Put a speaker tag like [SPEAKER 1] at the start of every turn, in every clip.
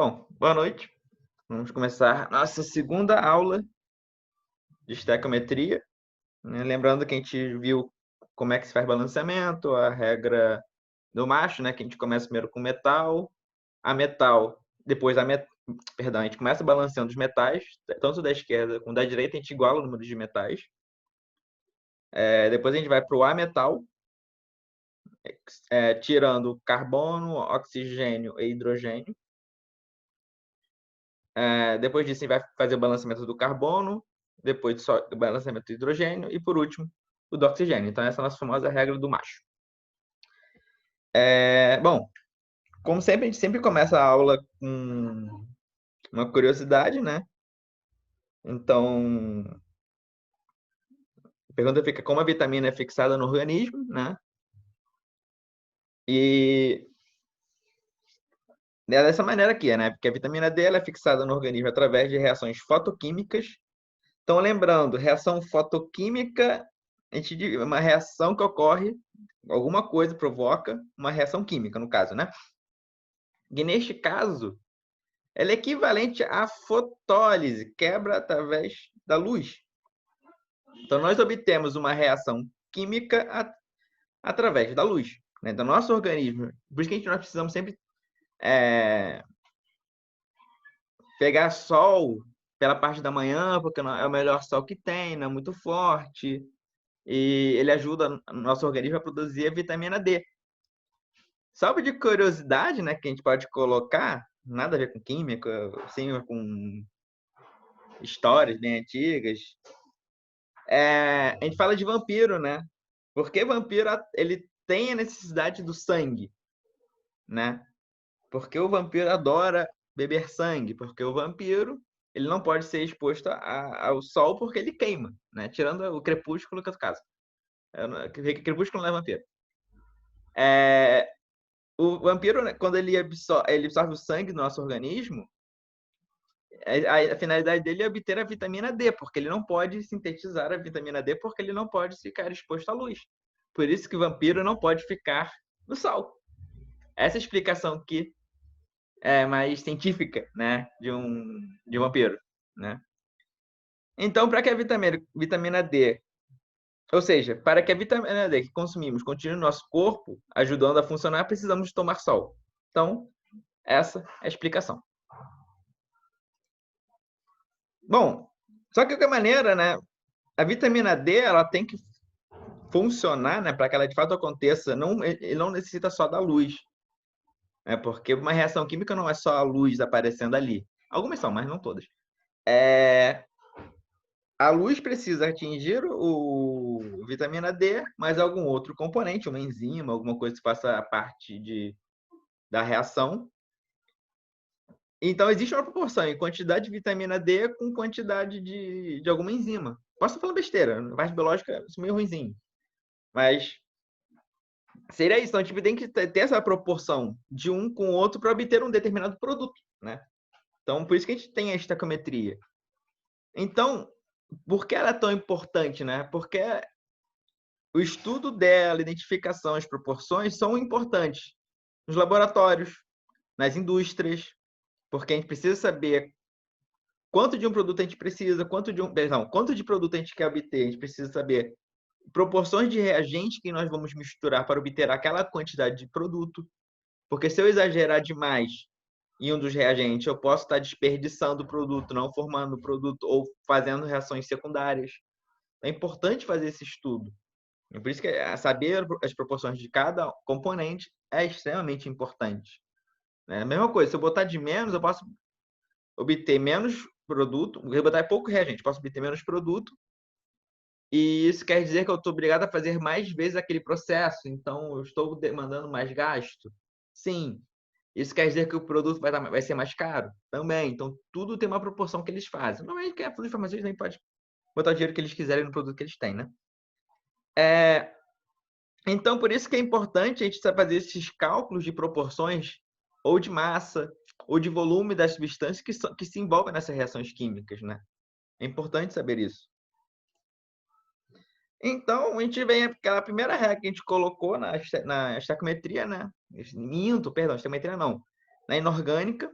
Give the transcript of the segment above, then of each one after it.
[SPEAKER 1] Bom, boa noite. Vamos começar nossa segunda aula de estequiometria, né? Lembrando que a gente viu como é que se faz balanceamento, a regra do macho, né? Que a gente começa primeiro com metal, depois perdão, a gente começa balanceando os metais, tanto da esquerda como da direita, a gente iguala o número de metais. Depois a gente vai para o ametal, tirando carbono, oxigênio e hidrogênio. Depois disso, a gente vai fazer o balanceamento do carbono, depois o balanceamento do hidrogênio e, por último, o do oxigênio. Então, essa é a nossa famosa regra do macho. Bom, como sempre, a gente sempre começa a aula com uma curiosidade, né? Então, a pergunta fica como a vitamina é fixada no organismo, né? E é dessa maneira aqui, né? Porque a vitamina D ela é fixada no organismo através de reações fotoquímicas. Então, lembrando, reação fotoquímica, uma reação que ocorre, alguma coisa provoca uma reação química, no caso, né? E neste caso, ela é equivalente à fotólise, quebra através da luz. Então, nós obtemos uma reação química através da luz, né? Então, nosso organismo, por isso que nós precisamos sempre pegar sol pela parte da manhã, porque é o melhor sol que tem, não é muito forte, e ele ajuda o nosso organismo a produzir a vitamina D. Salve de curiosidade, né, que a gente pode colocar, nada a ver com química, sim, com histórias bem antigas. A gente fala de vampiro, né? Porque vampiro ele tem a necessidade do sangue, né? Porque o vampiro adora beber sangue, porque o vampiro ele não pode ser exposto ao sol porque ele queima, né? Tirando o crepúsculo, que é o caso. Crepúsculo não é vampiro. O vampiro, né, quando ele absorve o sangue do nosso organismo, a finalidade dele é obter a vitamina D, porque ele não pode sintetizar a vitamina D, porque ele não pode ficar exposto à luz. Por isso que o vampiro não pode ficar no sol. Essa é a explicação aqui é mais científica, né, de um vampiro, né? Então, para que a vitamina D, ou seja, para que a vitamina D que consumimos continue no nosso corpo, ajudando a funcionar, precisamos tomar sol. Então, essa é a explicação. Bom, só que de qualquer maneira, né, a vitamina D ela tem que funcionar, né, para que ela de fato aconteça. Ele não necessita só da luz, né, porque uma reação química não é só a luz aparecendo ali. Algumas são, mas não todas. A luz precisa atingir o vitamina D, mas algum outro componente, uma enzima, alguma coisa que faça a parte da reação. Então, existe uma proporção em quantidade de vitamina D com quantidade de alguma enzima. Posso estar falando besteira, na parte biológica isso é meio ruimzinho. Mas seria isso. Então, a gente tem que ter essa proporção de um com o outro para obter um determinado produto, né? Então, por isso que a gente tem a estequiometria. Então, por que ela é tão importante, né? Porque o estudo dela, a identificação, as proporções são importantes nos laboratórios, nas indústrias, porque a gente precisa saber quanto de um produto a gente precisa, quanto de produto a gente quer obter, a gente precisa saber proporções de reagente que nós vamos misturar para obter aquela quantidade de produto, porque se eu exagerar demais em um dos reagentes, eu posso estar desperdiçando o produto, não formando o produto ou fazendo reações secundárias. É importante fazer esse estudo. E por isso que saber as proporções de cada componente é extremamente importante. A mesma coisa, se eu botar de menos, eu posso obter menos produto, se eu botar pouco reagente, posso obter menos produto, e isso quer dizer que eu estou obrigado a fazer mais vezes aquele processo, então eu estou demandando mais gasto? Sim. Isso quer dizer que o produto vai ser mais caro? Também. Então, tudo tem uma proporção que eles fazem. Normalmente, quem é fundo de farmacêutico nem pode botar o dinheiro que eles quiserem no produto que eles têm, né? Então, por isso que é importante a gente fazer esses cálculos de proporções ou de massa ou de volume das substâncias que se envolvem nessas reações químicas, né? É importante saber isso. Então, a gente vem aquela primeira regra que a gente colocou na estequiometria, né? Estequiometria não, na inorgânica,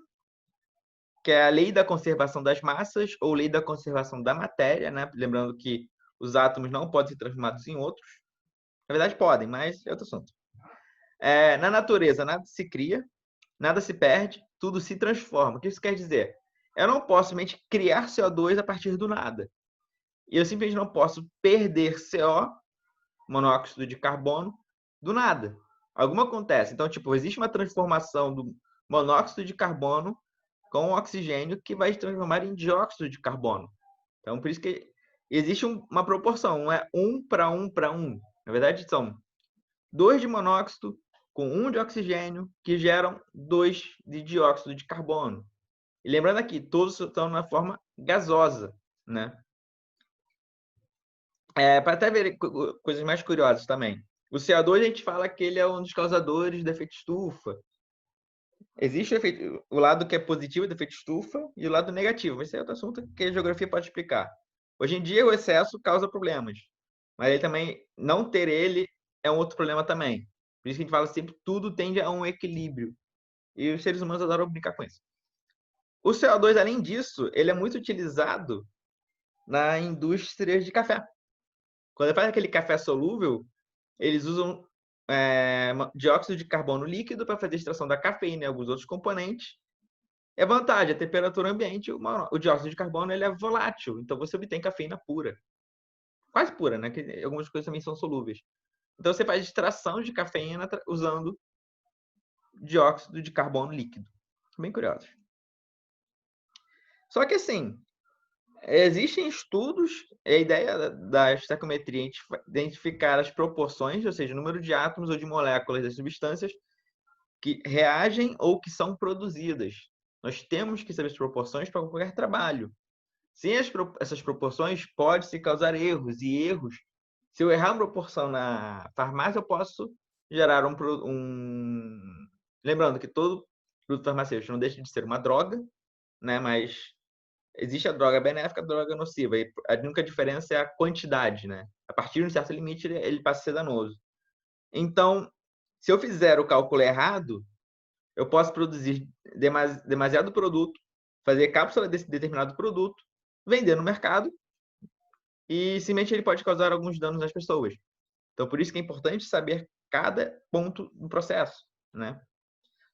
[SPEAKER 1] que é a lei da conservação das massas ou lei da conservação da matéria, né? Lembrando que os átomos não podem ser transformados em outros. Na verdade, podem, mas é outro assunto. Na natureza, nada se cria, nada se perde, tudo se transforma. O que isso quer dizer? Eu não posso simplesmente criar CO2 a partir do nada. E eu simplesmente não posso perder CO, monóxido de carbono, do nada. Alguma acontece. Então, tipo, existe uma transformação do monóxido de carbono com oxigênio que vai se transformar em dióxido de carbono. Então, por isso que existe uma proporção, não é 1 para 1 para 1. Na verdade, são 2 de monóxido com 1 de oxigênio que geram 2 de dióxido de carbono. E lembrando aqui, todos estão na forma gasosa, né? Para até ver coisas mais curiosas também. O CO2 a gente fala que ele é um dos causadores do efeito estufa. Existe o lado que é positivo do efeito estufa e o lado negativo. Esse é outro assunto que a geografia pode explicar. Hoje em dia, o excesso causa problemas. Mas ele também, não ter ele é um outro problema também. Por isso que a gente fala sempre, tudo tende a um equilíbrio. E os seres humanos adoram brincar com isso. O CO2, além disso, ele é muito utilizado na indústria de café. Quando faz aquele café solúvel, eles usam dióxido de carbono líquido para fazer a extração da cafeína e alguns outros componentes. É vantagem, a temperatura ambiente, o dióxido de carbono ele é volátil, então você obtém cafeína pura. Quase pura, né? Que algumas coisas também são solúveis. Então você faz extração de cafeína usando dióxido de carbono líquido. Bem curioso. Só que assim, existem estudos, a ideia da estequiometria é identificar as proporções, ou seja, o número de átomos ou de moléculas das substâncias que reagem ou que são produzidas. Nós temos que saber as proporções para qualquer trabalho. Sem essas proporções, pode-se causar erros, e erros, se eu errar uma proporção na farmácia, eu posso gerar um... Lembrando que todo produto farmacêutico não deixa de ser uma droga, né? Mas existe a droga benéfica e a droga nociva. E a única diferença é a quantidade, né? A partir de um certo limite, ele passa a ser danoso. Então, se eu fizer o cálculo errado, eu posso produzir demasiado produto, fazer cápsula desse determinado produto, vender no mercado e simplesmente ele pode causar alguns danos nas pessoas. Então, por isso que é importante saber cada ponto do processo, né?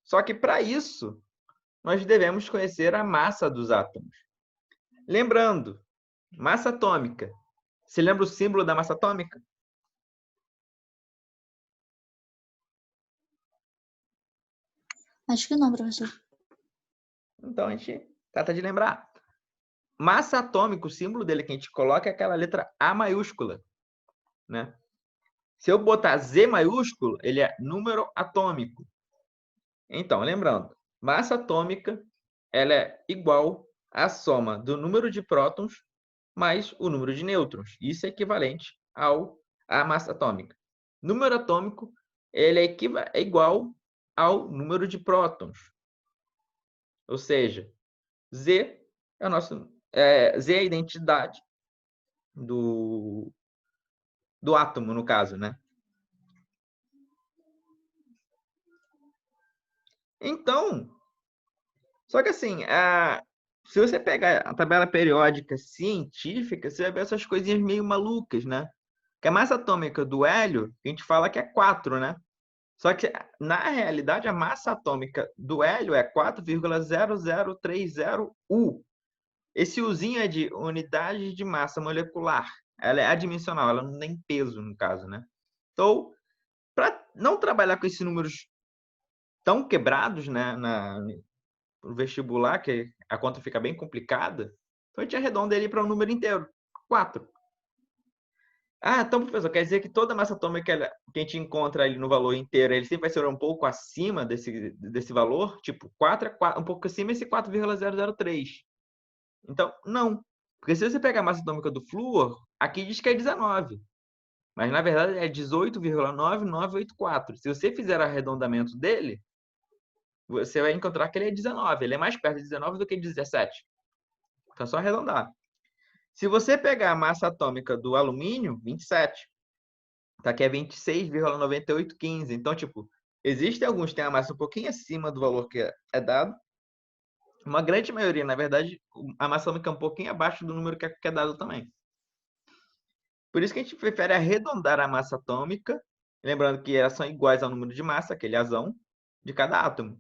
[SPEAKER 1] Só que para isso, nós devemos conhecer a massa dos átomos. Lembrando, massa atômica. Você lembra o símbolo da massa atômica?
[SPEAKER 2] Acho que não, professor.
[SPEAKER 1] Então, a gente trata de lembrar. Massa atômica, o símbolo dele que a gente coloca é aquela letra A maiúscula, né? Se eu botar Z maiúsculo, ele é número atômico. Então, lembrando, massa atômica ela é igual à soma do número de prótons mais o número de nêutrons. Isso é equivalente à massa atômica. Número atômico ele é igual ao número de prótons. Ou seja, Z é Z é a identidade do átomo, no caso, né? Então, só que assim, se você pegar a tabela periódica científica, você vai ver essas coisinhas meio malucas, né? Que a massa atômica do hélio, a gente fala que é 4, né? Só que, na realidade, a massa atômica do hélio é 4,0030 U. Esse Uzinho é de unidade de massa molecular. Ela é adimensional, ela não tem peso, no caso, né? Então, para não trabalhar com esses números tão quebrados, né, no vestibular, que a conta fica bem complicada, então a gente arredonda ele para um número inteiro, 4. Então, professor, quer dizer que toda massa atômica que a gente encontra ali no valor inteiro, ele sempre vai ser um pouco acima desse valor? Tipo, 4 é 4, um pouco acima esse 4,003. Então, não. Porque se você pegar a massa atômica do flúor, aqui diz que é 19. Mas, na verdade, é 18,9984. Se você fizer o arredondamento dele, você vai encontrar que ele é 19. Ele é mais perto de 19 do que 17. Então, é só arredondar. Se você pegar a massa atômica do alumínio, 27. Tá aqui é 26,9815. Então, tipo, existem alguns que têm a massa um pouquinho acima do valor que é dado. Uma grande maioria, na verdade, a massa atômica é um pouquinho abaixo do número que é dado também. Por isso que a gente prefere arredondar a massa atômica, lembrando que elas são iguais ao número de massa, aquele azão, de cada átomo.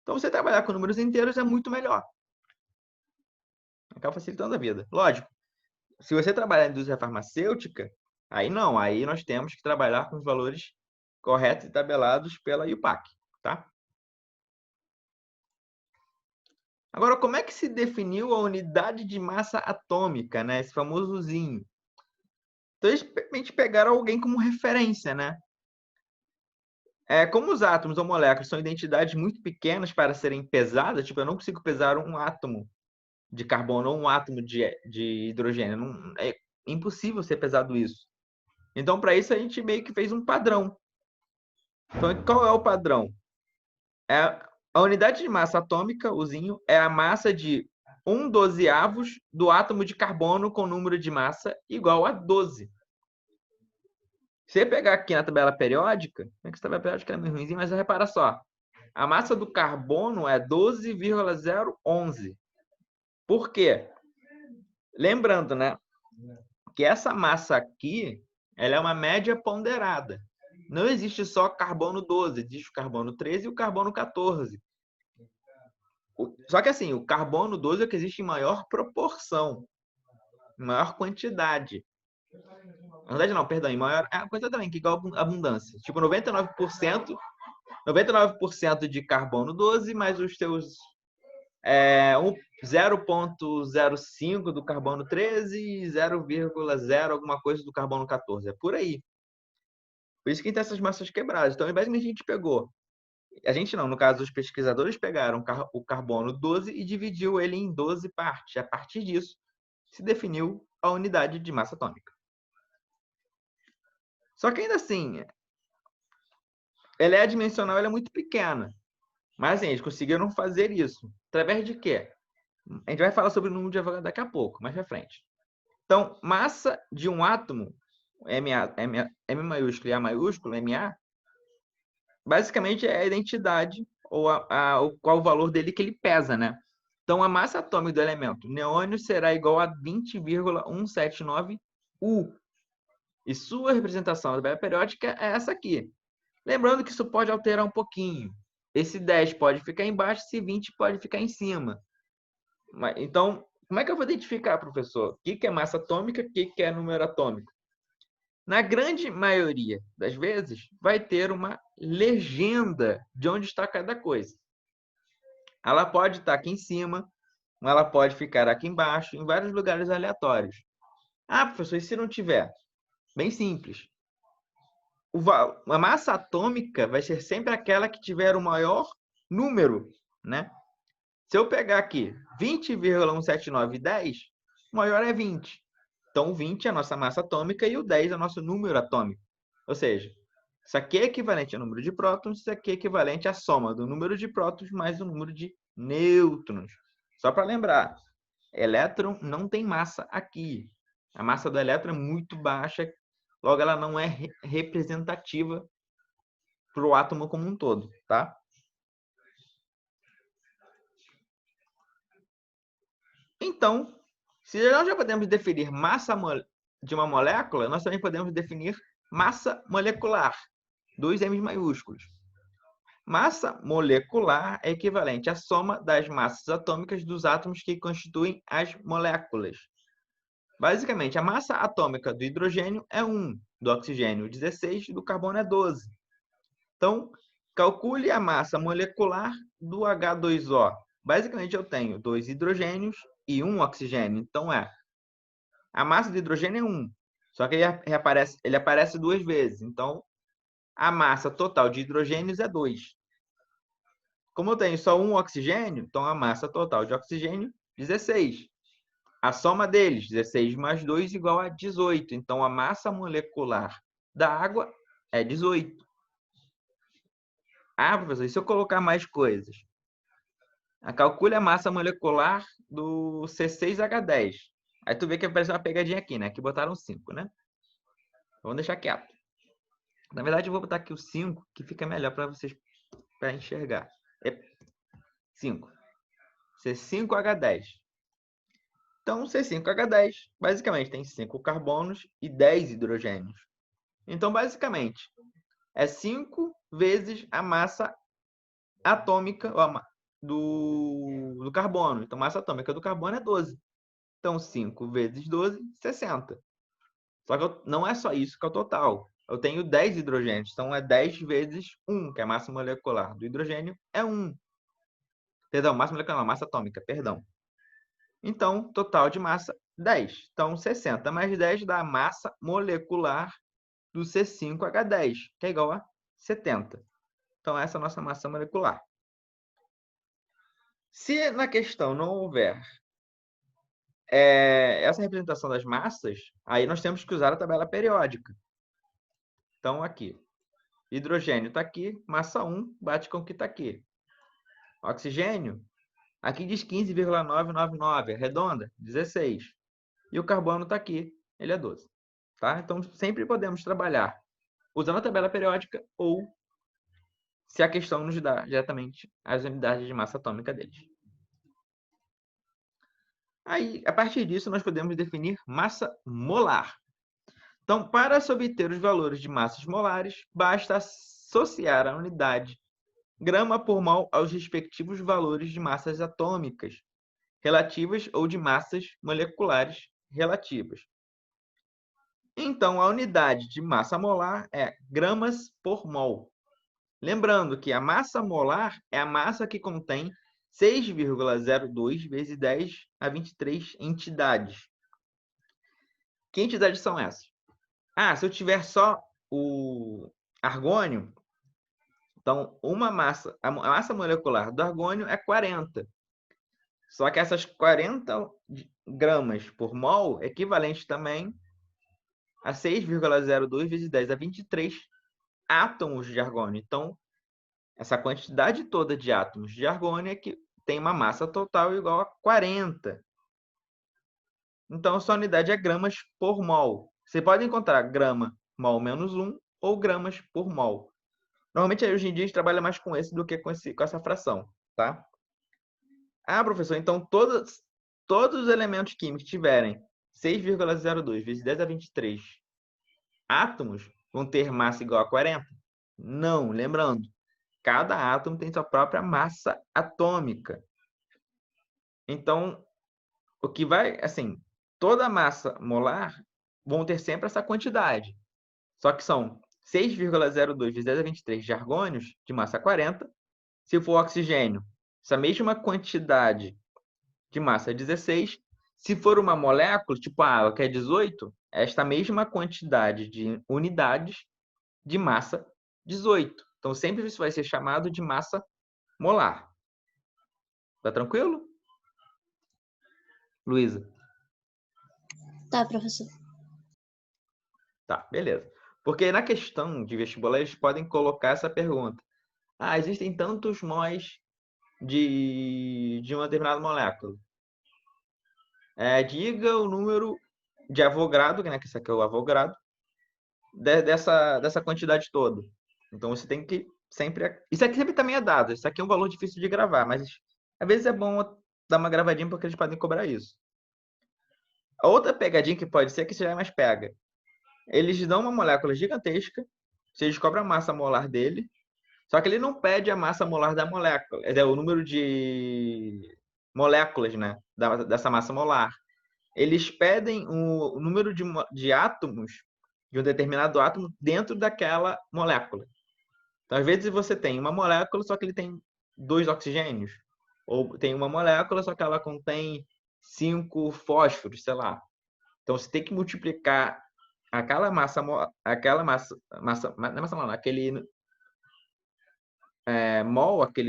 [SPEAKER 1] Então, você trabalhar com números inteiros é muito melhor. Acaba facilitando a vida. Lógico, se você trabalhar em indústria farmacêutica, aí não, aí nós temos que trabalhar com os valores corretos e tabelados pela IUPAC, tá? Agora, como é que se definiu a unidade de massa atômica, né? Esse famoso zinho. Então, eles simplesmente pegaram alguém como referência, né? Como os átomos ou moléculas são identidades muito pequenas para serem pesadas, tipo, eu não consigo pesar um átomo de carbono ou um átomo de hidrogênio. Não, é impossível ser pesado isso. Então, para isso, a gente meio que fez um padrão. Então, qual é o padrão? A unidade de massa atômica, o zinho, é a massa de 1/12 do átomo de carbono com número de massa igual a 12. Se você pegar aqui na tabela periódica, essa tabela periódica é meio ruimzinha, mas repara só. A massa do carbono é 12,011. Por quê? Lembrando, né, que essa massa aqui, ela é uma média ponderada. Não existe só carbono 12, existe o carbono 13 e o carbono 14. Só que assim, o carbono 12 é o que existe em maior proporção, em maior quantidade. Na verdade não, perdão, em maior quantidade também, que igual abundância. Tipo, 99% de carbono 12 mais os seus 0,05 do carbono 13 e 0,0 alguma coisa do carbono 14. É por aí. Por isso que tem essas massas quebradas. Então, basicamente, a gente pegou. A gente não, no caso, os pesquisadores pegaram o carbono 12 e dividiu ele em 12 partes. A partir disso, se definiu a unidade de massa atômica. Só que ainda assim, ela é adimensional, ela é muito pequena. Mas assim, eles conseguiram fazer isso. Através de quê? A gente vai falar sobre o número de Avogadro daqui a pouco, mais pra frente. Então, massa de um átomo, M maiúsculo e A maiúsculo, MA, basicamente é a identidade ou qual o valor dele que ele pesa, né? Então, a massa atômica do elemento neônio será igual a 20,179 U. E sua representação da tabela periódica é essa aqui. Lembrando que isso pode alterar um pouquinho. Esse 10 pode ficar embaixo, esse 20 pode ficar em cima. Então, como é que eu vou identificar, professor? O que é massa atômica, o que é número atômico? Na grande maioria das vezes, vai ter uma legenda de onde está cada coisa. Ela pode estar aqui em cima, ou ela pode ficar aqui embaixo, em vários lugares aleatórios. Ah, professor, e se não tiver? Bem simples. A massa atômica vai ser sempre aquela que tiver o maior número, né? Se eu pegar aqui 20,17910, o maior é 20. Então, o 20 é a nossa massa atômica e o 10 é o nosso número atômico. Ou seja, isso aqui é equivalente ao número de prótons, isso aqui é equivalente à soma do número de prótons mais o número de nêutrons. Só para lembrar, elétron não tem massa aqui. A massa do elétron é muito baixa, logo ela não é representativa para o átomo como um todo, tá? Então, se nós já podemos definir massa de uma molécula, nós também podemos definir massa molecular, 2 M maiúsculos. Massa molecular é equivalente à soma das massas atômicas dos átomos que constituem as moléculas. Basicamente, a massa atômica do hidrogênio é 1, do oxigênio 16 e do carbono é 12. Então, calcule a massa molecular do H2O. Basicamente, eu tenho 2 hidrogênios e 1 oxigênio. Então, a massa do hidrogênio é 1, só que ele aparece 2 vezes. Então, a massa total de hidrogênios é 2. Como eu tenho só 1 oxigênio, então a massa total de oxigênio, 16. A soma deles, 16 mais 2 igual a 18. Então, a massa molecular da água é 18. Ah, professor, e se eu colocar mais coisas? Calcule a massa molecular do C6H10. Aí tu vê que apareceu uma pegadinha aqui, né? Que botaram 5, né? Vamos deixar quieto. Na verdade, eu vou botar aqui o 5, que fica melhor para vocês para enxergar. 5. C5H10. Então, C5H10, basicamente, tem 5 carbonos e 10 hidrogênios. Então, basicamente, é 5 vezes a massa atômica do carbono. Então, massa atômica do carbono é 12. Então, 5 vezes 12, 60. Só que não é só isso que é o total. Eu tenho 10 hidrogênios. Então, é 10 vezes 1, que é a massa molecular do hidrogênio, é 1. Perdão, massa molecular não, massa atômica, perdão. Então, total de massa, 10. Então, 60 mais 10 dá a massa molecular do C5H10, que é igual a 70. Então, essa é a nossa massa molecular. Se na questão não houver essa representação das massas, aí nós temos que usar a tabela periódica. Então, aqui, hidrogênio está aqui, massa 1 bate com o que está aqui. Oxigênio, aqui diz 15,999, arredonda, 16. E o carbono está aqui, ele é 12. Tá? Então, sempre podemos trabalhar usando a tabela periódica ou se a questão nos dá diretamente as unidades de massa atômica deles. Aí, a partir disso, nós podemos definir massa molar. Então, para se obter os valores de massas molares, basta associar a unidade grama por mol aos respectivos valores de massas atômicas relativas ou de massas moleculares relativas. Então, a unidade de massa molar é gramas por mol. Lembrando que a massa molar é a massa que contém 6,02 vezes 10 a 23 entidades. Que entidades são essas? Se eu tiver só o argônio, então a massa molecular do argônio é 40. Só que essas 40 gramas por mol é equivalente também a 6,02 vezes 10 a 23 átomos de argônio. Então, essa quantidade toda de átomos de argônio é que tem uma massa total igual a 40. Então, sua unidade é gramas por mol. Você pode encontrar grama mol menos 1 ou gramas por mol. Normalmente, hoje em dia, a gente trabalha mais com esse do que com essa fração, tá? Professor, então todos os elementos químicos tiverem 6,02 vezes 10 a 23 átomos vão ter massa igual a 40? Não, lembrando, cada átomo tem sua própria massa atômica. Então, o que vai, assim, toda a massa molar vão ter sempre essa quantidade. Só que são 6,02 vezes 10 a 23 de argônios, de massa 40. Se for oxigênio, essa mesma quantidade de massa é 16. Se for uma molécula, tipo a água, que é 18, é esta mesma quantidade de unidades de massa 18. Então, sempre isso vai ser chamado de massa molar. Tá tranquilo? Luísa?
[SPEAKER 2] Tá, professor.
[SPEAKER 1] Tá, beleza. Porque na questão de vestibular, eles podem colocar essa pergunta. Existem tantos móis de uma determinada molécula. Diga o número de Avogadro, né, que isso aqui é o Avogadro, dessa quantidade toda. Então, você tem que sempre... Isso aqui sempre também é dado. Isso aqui é um valor difícil de gravar, mas às vezes é bom dar uma gravadinha porque eles podem cobrar isso. A outra pegadinha que pode ser que seja mais pega. Eles dão uma molécula gigantesca, você descobre a massa molar dele, só que ele não pede a massa molar da molécula, é o número de moléculas, né, dessa massa molar. Eles pedem o número de átomos de um determinado átomo dentro daquela molécula. Então, às vezes, você tem uma molécula, só que ele tem 2 oxigênios. Ou tem uma molécula, só que ela contém 5 fósforos, sei lá. Então, você tem que multiplicar aquele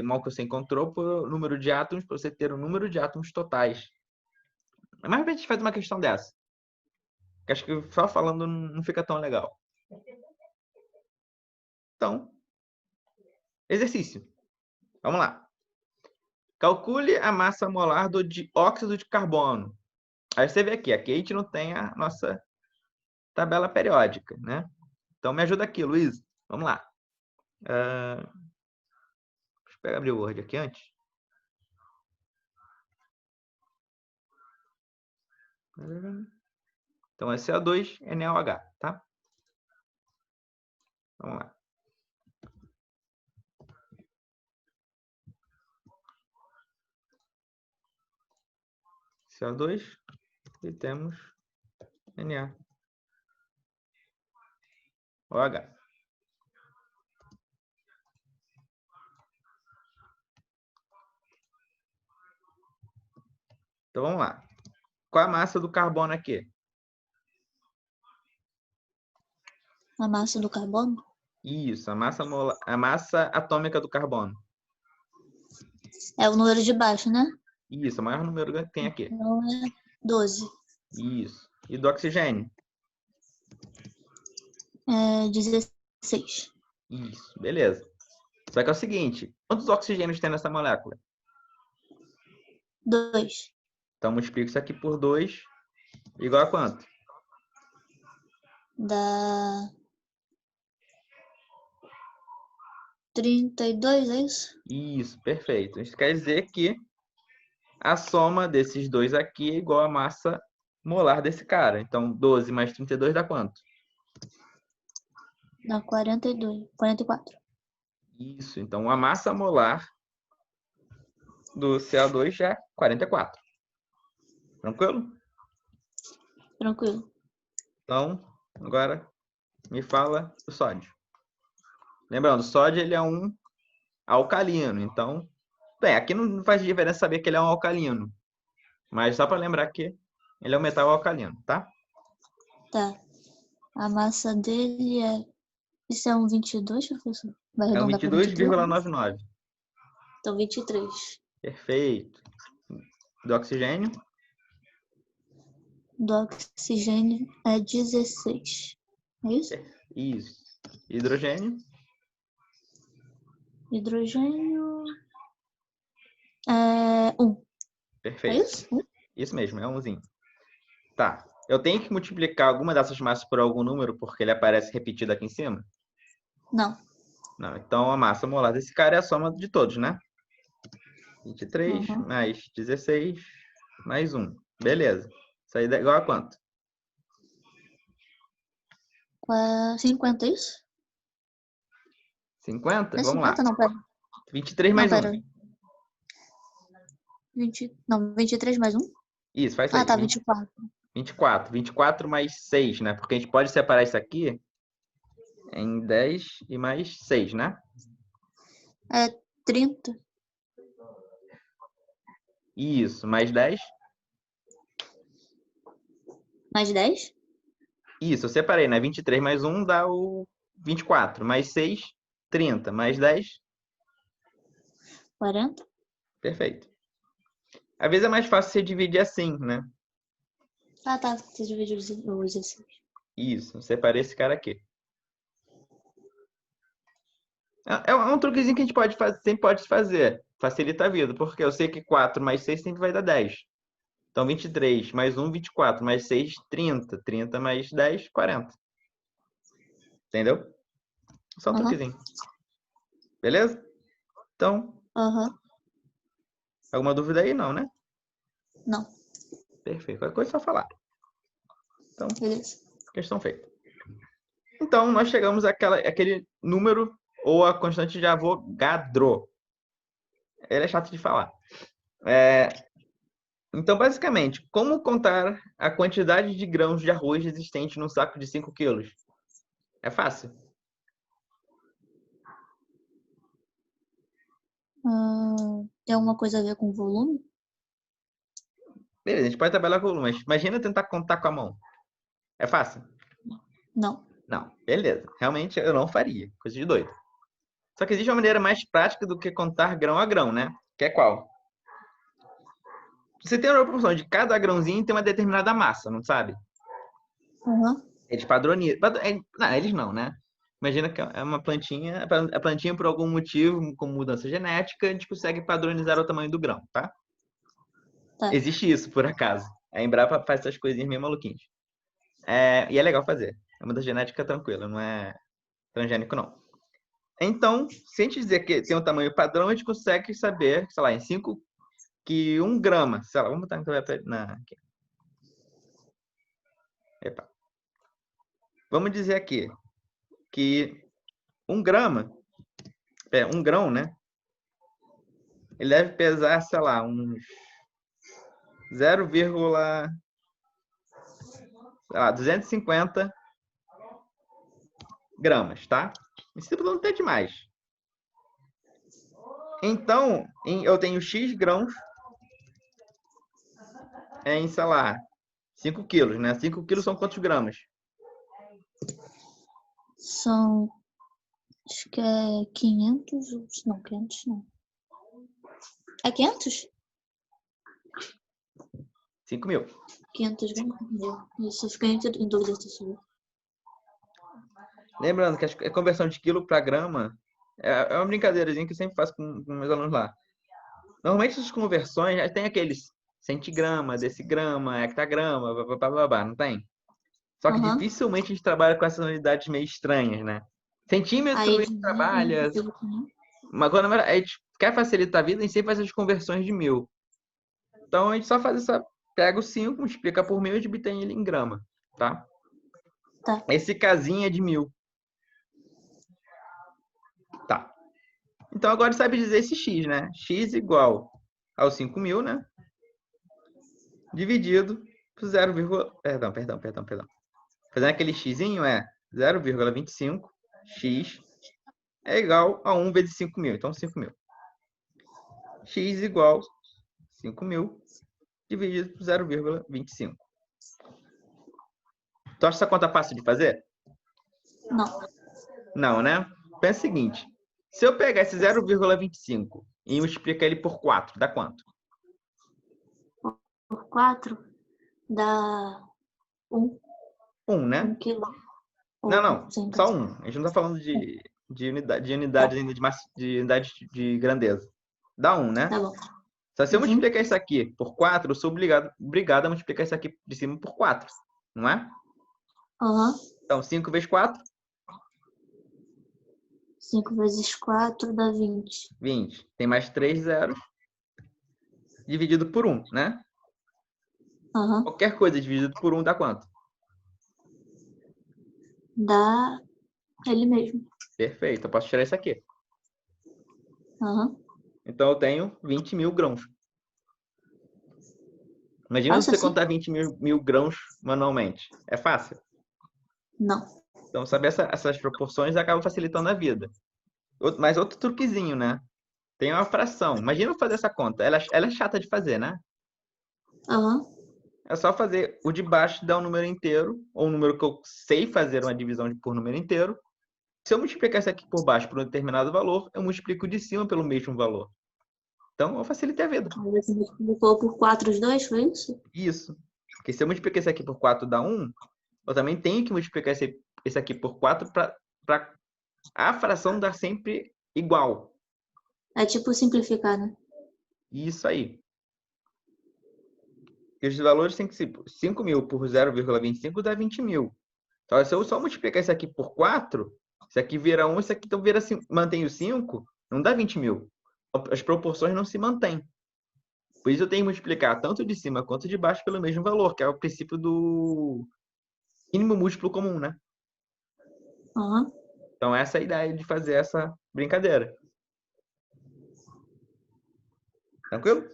[SPEAKER 1] mol que você encontrou por número de átomos, para você ter o número de átomos totais. Mas a gente faz uma questão dessa. Acho que só falando não fica tão legal. Então, exercício. Vamos lá. Calcule a massa molar do dióxido de carbono. Aí você vê aqui a gente não tem a nossa tabela periódica, né? Então, me ajuda aqui, Luiz. Vamos lá. Deixa eu abrir o Word aqui antes. Então é CO2NaOH, tá? Vamos lá. CO2 e temos NaOH. Então vamos lá. Qual a massa do carbono aqui?
[SPEAKER 2] A massa do carbono
[SPEAKER 1] Isso, a massa atômica do carbono.
[SPEAKER 2] é o número de baixo, né?
[SPEAKER 1] Isso, o maior número que tem aqui.
[SPEAKER 2] Então é 12.
[SPEAKER 1] Isso. E do oxigênio?
[SPEAKER 2] É 16.
[SPEAKER 1] Isso, beleza. Só que é o seguinte, quantos oxigênios tem nessa molécula?
[SPEAKER 2] 2.
[SPEAKER 1] Então multiplica isso aqui por 2, igual a quanto?
[SPEAKER 2] Dá 32, é isso?
[SPEAKER 1] Isso, perfeito. Isso quer dizer que a soma desses dois aqui é igual à massa molar desse cara. Então 12 mais 32 dá quanto?
[SPEAKER 2] Dá 42, 44.
[SPEAKER 1] Isso, então a massa molar do CO2 já é 44. Tranquilo?
[SPEAKER 2] Tranquilo.
[SPEAKER 1] Então, agora me fala o sódio. Lembrando, o sódio ele é um alcalino, então, bem, aqui não faz diferença saber que ele é um alcalino, mas só para lembrar que ele é um metal alcalino, tá?
[SPEAKER 2] Tá. A massa dele é... Isso é um 22, professor? Vai
[SPEAKER 1] É um
[SPEAKER 2] arredondar para 23?
[SPEAKER 1] 22,99.
[SPEAKER 2] Então 23.
[SPEAKER 1] Perfeito. Do oxigênio?
[SPEAKER 2] Do oxigênio é 16. É isso?
[SPEAKER 1] Isso. Hidrogênio?
[SPEAKER 2] Hidrogênio é 1. É
[SPEAKER 1] Perfeito.
[SPEAKER 2] isso?
[SPEAKER 1] Isso mesmo, é umzinho. Tá. Eu tenho que multiplicar alguma dessas massas por algum número porque ele aparece repetido aqui em cima?
[SPEAKER 2] Não.
[SPEAKER 1] Não. Então a massa molar desse cara é a soma de todos, né? 23
[SPEAKER 2] Uhum.
[SPEAKER 1] mais 16 mais 1. Beleza. Isso aí dá igual a quanto?
[SPEAKER 2] 50, é isso?
[SPEAKER 1] 50?
[SPEAKER 2] Não é
[SPEAKER 1] Vamos lá.
[SPEAKER 2] 50? Não, pera.
[SPEAKER 1] 23
[SPEAKER 2] Não,
[SPEAKER 1] mais 1.
[SPEAKER 2] pera. 23 mais 1?
[SPEAKER 1] Isso, faz isso
[SPEAKER 2] Ah,
[SPEAKER 1] aí.
[SPEAKER 2] tá, 24.
[SPEAKER 1] 24. 24 mais 6, né? Porque a gente pode separar isso aqui em 10 e mais 6, né?
[SPEAKER 2] É 30.
[SPEAKER 1] Isso, mais 10.
[SPEAKER 2] Mais 10?
[SPEAKER 1] Isso, eu separei, né? 23 mais 1 dá o 24. Mais 6, 30. Mais 10,
[SPEAKER 2] 40?
[SPEAKER 1] perfeito. Às vezes é mais fácil você dividir assim, né?
[SPEAKER 2] Ah, tá. Você dividiu os 16.
[SPEAKER 1] Isso, eu separei esse cara aqui. É um truquezinho que a gente pode fazer, sempre pode fazer. Facilita a vida, porque eu sei que 4 mais 6 sempre vai dar 10. Então, 23 mais 1, 24. Mais 6, 30. 30 mais 10, 40. Entendeu? Só um
[SPEAKER 2] Aham.
[SPEAKER 1] truquezinho. Beleza? Então,
[SPEAKER 2] Aham.
[SPEAKER 1] alguma dúvida aí? Não, né?
[SPEAKER 2] Não.
[SPEAKER 1] Perfeito. Qualquer coisa é só falar. Então,
[SPEAKER 2] Beleza.
[SPEAKER 1] questão feita. Então, nós chegamos àquele número ou a constante de Avogadro. Ele é chato de falar. Então, basicamente, como contar a quantidade de grãos de arroz existente num saco de 5 quilos? É fácil.
[SPEAKER 2] Tem alguma coisa a ver com volume?
[SPEAKER 1] Beleza, a gente pode trabalhar com volume, mas imagina tentar contar com a mão. É fácil?
[SPEAKER 2] Não.
[SPEAKER 1] Não. Beleza. Realmente eu não faria. Coisa de doido. Só que existe uma maneira mais prática do que contar grão a grão, né? Que é qual? Você tem uma proporção de cada grãozinho tem uma determinada massa, não sabe?
[SPEAKER 2] Aham.
[SPEAKER 1] Eles padronizam. Não, eles não, né? Imagina que é uma plantinha. A plantinha, por algum motivo, como mudança genética, a gente consegue padronizar o tamanho do grão, tá?
[SPEAKER 2] Tá.
[SPEAKER 1] Existe isso, por acaso. A Embrapa faz essas coisinhas meio maluquinhas. E é legal fazer. É uma da genética tranquila, não é transgênico, não. Então, se a gente dizer que tem um tamanho padrão, a gente consegue saber, sei lá, em 5, que 1 grama, sei lá, vamos botar aqui. Epa. Vamos dizer aqui que 1 grama, um grão, né? Ele deve pesar, sei lá, uns 0,250 gramas, tá? Isso não tem demais. Então, eu tenho X grãos em, sei lá, 5 quilos, né? 5 quilos são quantos gramas?
[SPEAKER 2] São, acho que é 500, não, 500 não. É 500?
[SPEAKER 1] 5.000.
[SPEAKER 2] 500 gramas. Isso, eu fiquei em dúvida sobre.
[SPEAKER 1] Lembrando que a conversão de quilo para grama é uma brincadeirazinha que eu sempre faço com meus alunos lá. Normalmente essas conversões já tem aqueles centigrama, decigrama, hectagrama, blá, não tem? Só que dificilmente a gente trabalha com essas unidades meio estranhas, né? Centímetro a gente trabalha. Mas quando a gente quer facilitar a vida, a gente sempre faz as conversões de mil. Então a gente só faz pega o 5, multiplica por 1.000 e obtém ele em grama, tá?
[SPEAKER 2] Tá.
[SPEAKER 1] Esse casinho é de 1.000. Tá. Então agora sabe dizer esse x, né? X igual ao 5.000, né? Dividido por 0, perdão. Fazendo aquele xzinho é 0,25 x é igual a 1 vezes 5.000. Então 5.000. X igual 5.000 dividido por 0,25. Tu acha essa conta fácil de fazer?
[SPEAKER 2] Não.
[SPEAKER 1] Não, né? Pensa o seguinte. Se eu pegar esse 0,25 e multiplicar ele por 4, dá quanto?
[SPEAKER 2] Por 4 dá 1.
[SPEAKER 1] 1, né?
[SPEAKER 2] 1 quilo.
[SPEAKER 1] Não. Só 1. A gente não está falando de unidades ainda de unidades de grandeza. Dá 1, né?
[SPEAKER 2] Tá bom.
[SPEAKER 1] Só se eu multiplicar isso aqui por 4, eu sou obrigado a multiplicar isso aqui de cima por 4. Não é? Então, 5 vezes 4?
[SPEAKER 2] 5 vezes 4 dá 20.
[SPEAKER 1] 20. Tem mais 3 zeros. Dividido por 1, né? Qualquer coisa dividido por 1 dá quanto?
[SPEAKER 2] Dá ele mesmo.
[SPEAKER 1] Perfeito. Eu posso tirar isso aqui.
[SPEAKER 2] Aham.
[SPEAKER 1] Então, eu tenho 20.000 grãos. Imagina você contar 20.000 grãos manualmente. É fácil?
[SPEAKER 2] Não.
[SPEAKER 1] Então, saber essas proporções acaba facilitando a vida. Mas outro truquezinho, né? Tem uma fração. Imagina eu fazer essa conta. Ela é chata de fazer, né?
[SPEAKER 2] Aham.
[SPEAKER 1] É só fazer o de baixo dar um número inteiro, ou um número que eu sei fazer uma divisão por número inteiro. Se eu multiplicar isso aqui por baixo por um determinado valor, eu multiplico de cima pelo mesmo valor. Então, eu facilitei a vida.
[SPEAKER 2] Você multiplicou por 4 os dois, foi isso?
[SPEAKER 1] Isso. Porque se eu multiplicar isso aqui por 4 dá 1, eu também tenho que multiplicar esse aqui por 4 para a fração dar sempre igual.
[SPEAKER 2] É tipo simplificar, né?
[SPEAKER 1] Isso aí. E os valores têm que ser 5.000 por 0,25 dá 20.000. Então, se eu só multiplicar isso aqui por 4, isso aqui vira 1, isso aqui então vira 5, mantém o 5, não dá 20.000. As proporções não se mantêm. Por isso eu tenho que multiplicar tanto de cima quanto de baixo pelo mesmo valor, que é o princípio do mínimo múltiplo comum, né? Então essa é a ideia de fazer essa brincadeira. Tranquilo?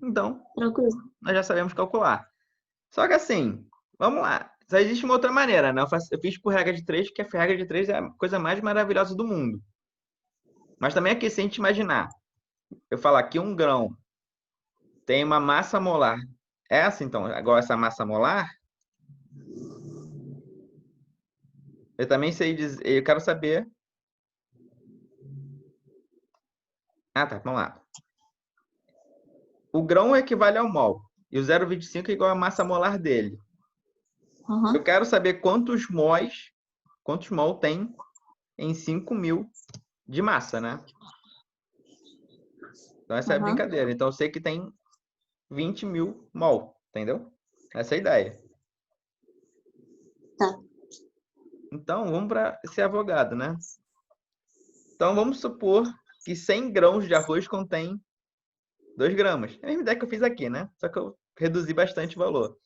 [SPEAKER 1] Então,
[SPEAKER 2] Tranquilo.
[SPEAKER 1] nós já sabemos calcular. Só que assim, vamos lá. Só existe uma outra maneira, né? Eu fiz por regra de 3, porque a regra de 3 é a coisa mais maravilhosa do mundo. Mas também aqui, se a gente imaginar, eu falar que um grão tem uma massa molar. Essa, então, agora essa massa molar, eu também sei dizer, eu quero saber. Ah, tá, vamos lá. O grão equivale ao mol, e o 0,25 é igual à massa molar dele. Eu quero saber quantos mol tem em 5.000 de massa, né? Então essa é a brincadeira. Então eu sei que tem 20.000 mol, entendeu? Essa é a ideia.
[SPEAKER 2] Tá.
[SPEAKER 1] Então vamos para ser advogado, né? Então vamos supor que 100 grãos de arroz contém 2 gramas. É a mesma ideia que eu fiz aqui, né? Só que eu reduzi bastante o valor.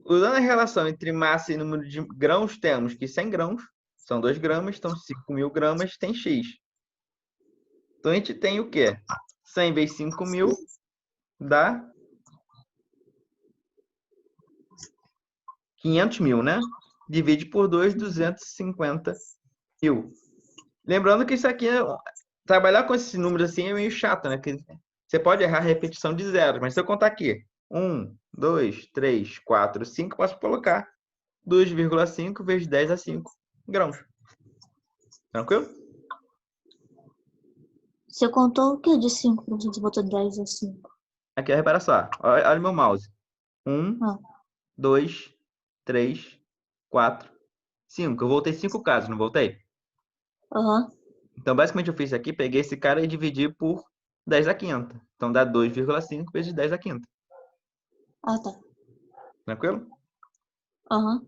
[SPEAKER 1] Usando a relação entre massa e número de grãos, temos que 100 grãos são 2 gramas, então 5.000 gramas tem X. Então a gente tem o quê? 100 vezes 5.000 dá 500.000, né? Divide por 2, 250.000. Lembrando que isso aqui, trabalhar com esses números assim é meio chato, né? Que você pode errar a repetição de zeros, mas se eu contar aqui 1, 2, 3, 4, 5, posso colocar 2,5 vezes 10 a 5 grãos. Tranquilo?
[SPEAKER 2] Você contou o que de 5 pra gente botar 10 a 5?
[SPEAKER 1] Aqui, repara só. Olha o meu mouse. 1,
[SPEAKER 2] Ah,
[SPEAKER 1] 2, 3, 4, 5. Eu voltei 5 casos, não voltei?
[SPEAKER 2] aham.
[SPEAKER 1] Então, basicamente, eu fiz isso aqui, peguei esse cara e dividi por 10 a quinta. Então, dá 2,5 vezes 10 a quinta.
[SPEAKER 2] Ah, tá.
[SPEAKER 1] Tranquilo?
[SPEAKER 2] Aham.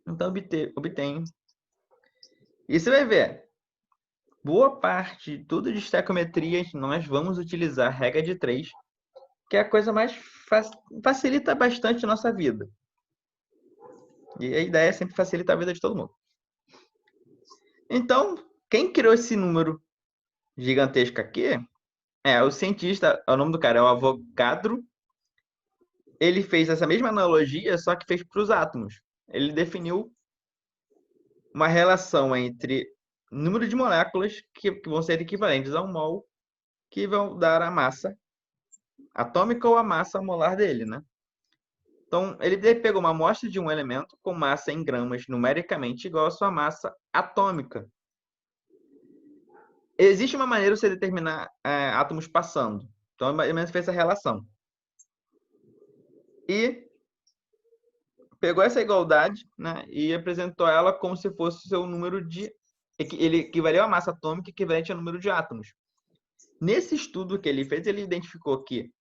[SPEAKER 1] Então, obtenho. E você vai ver, boa parte, tudo de estequiometrias, nós vamos utilizar a regra de 3, que é a coisa mais facilita bastante a nossa vida. E a ideia é sempre facilitar a vida de todo mundo. Então, quem criou esse número gigantesco aqui é o cientista, o nome do cara é o Avogadro. Ele fez essa mesma analogia, só que fez para os átomos. Ele definiu uma relação entre número de moléculas que vão ser equivalentes a um mol, que vão dar a massa atômica ou a massa molar dele, né? Então, ele pegou uma amostra de um elemento com massa em gramas numericamente igual à sua massa atômica. Existe uma maneira de você determinar átomos passando. Então, mais ou menos fez essa relação. E pegou essa igualdade, né, e apresentou ela como se fosse o seu número de... Ele equivaleu à massa atômica equivalente ao número de átomos. Nesse estudo que ele fez, ele identificou que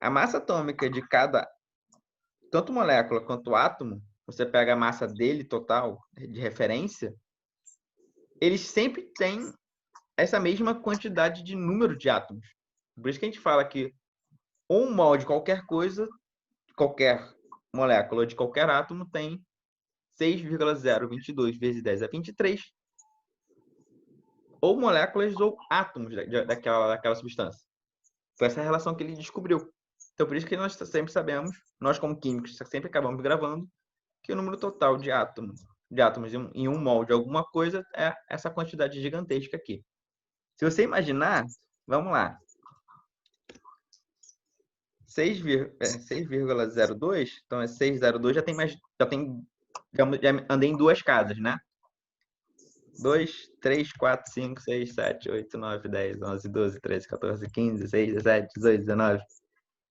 [SPEAKER 1] a massa atômica de cada, tanto molécula quanto átomo, você pega a massa dele total, de referência, eles sempre têm essa mesma quantidade de número de átomos. Por isso que a gente fala que um mol de qualquer coisa, de qualquer molécula, de qualquer átomo, tem 6,022 vezes 10 a 23, ou moléculas ou átomos daquela substância. Foi essa relação que ele descobriu. Então, por isso que nós sempre sabemos, nós como químicos, sempre acabamos gravando, que o número total de átomos em um mol de alguma coisa é essa quantidade gigantesca aqui. Se você imaginar, vamos lá, 6,02, então é 602, já andei em duas casas, né? 2, 3, 4, 5, 6, 7, 8, 9, 10, 11, 12, 13, 14, 15, 16, 17, 18, 19,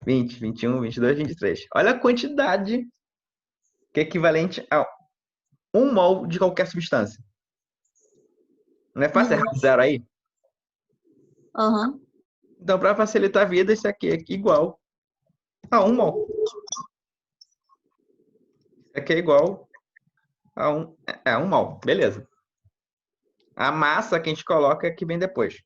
[SPEAKER 1] 20, 21, 22, 23. Olha a quantidade que é equivalente a um mol de qualquer substância. Não é fácil errar um zero aí?
[SPEAKER 2] Aham.
[SPEAKER 1] Então, para facilitar a vida, isso aqui é igual a um mol. Isso aqui é igual a um mol. Beleza. A massa que a gente coloca é que vem depois.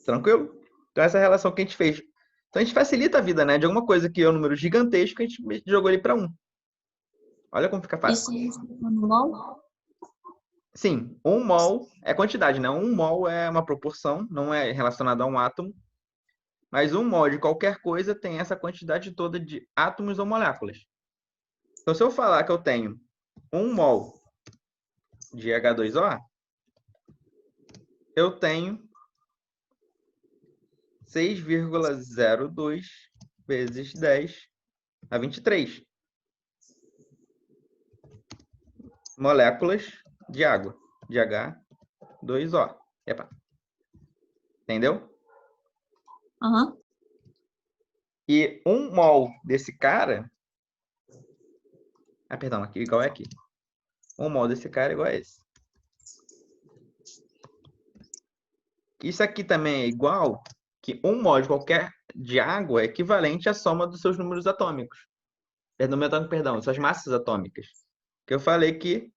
[SPEAKER 1] Tranquilo? Então, essa é a relação que a gente fez. Então, a gente facilita a vida, né? De alguma coisa que é um número gigantesco, a gente jogou ele para 1. Olha como fica fácil.
[SPEAKER 2] Isso é normal?
[SPEAKER 1] Sim, 1 mol é quantidade, né? 1 mol é uma proporção, não é relacionado a um átomo. Mas 1 mol de qualquer coisa tem essa quantidade toda de átomos ou moléculas. Então, se eu falar que eu tenho 1 mol de H2O, eu tenho 6,02 vezes 10 a 23 moléculas de água, de H2O. Epa. Entendeu?
[SPEAKER 2] Aham.
[SPEAKER 1] E 1 mol desse cara... Ah, perdão, aqui igual é aqui. 1 mol desse cara é igual a esse. Isso aqui também é igual que 1 mol de qualquer de água é equivalente à soma dos seus números atômicos. Perdão, suas massas atômicas. Que eu falei que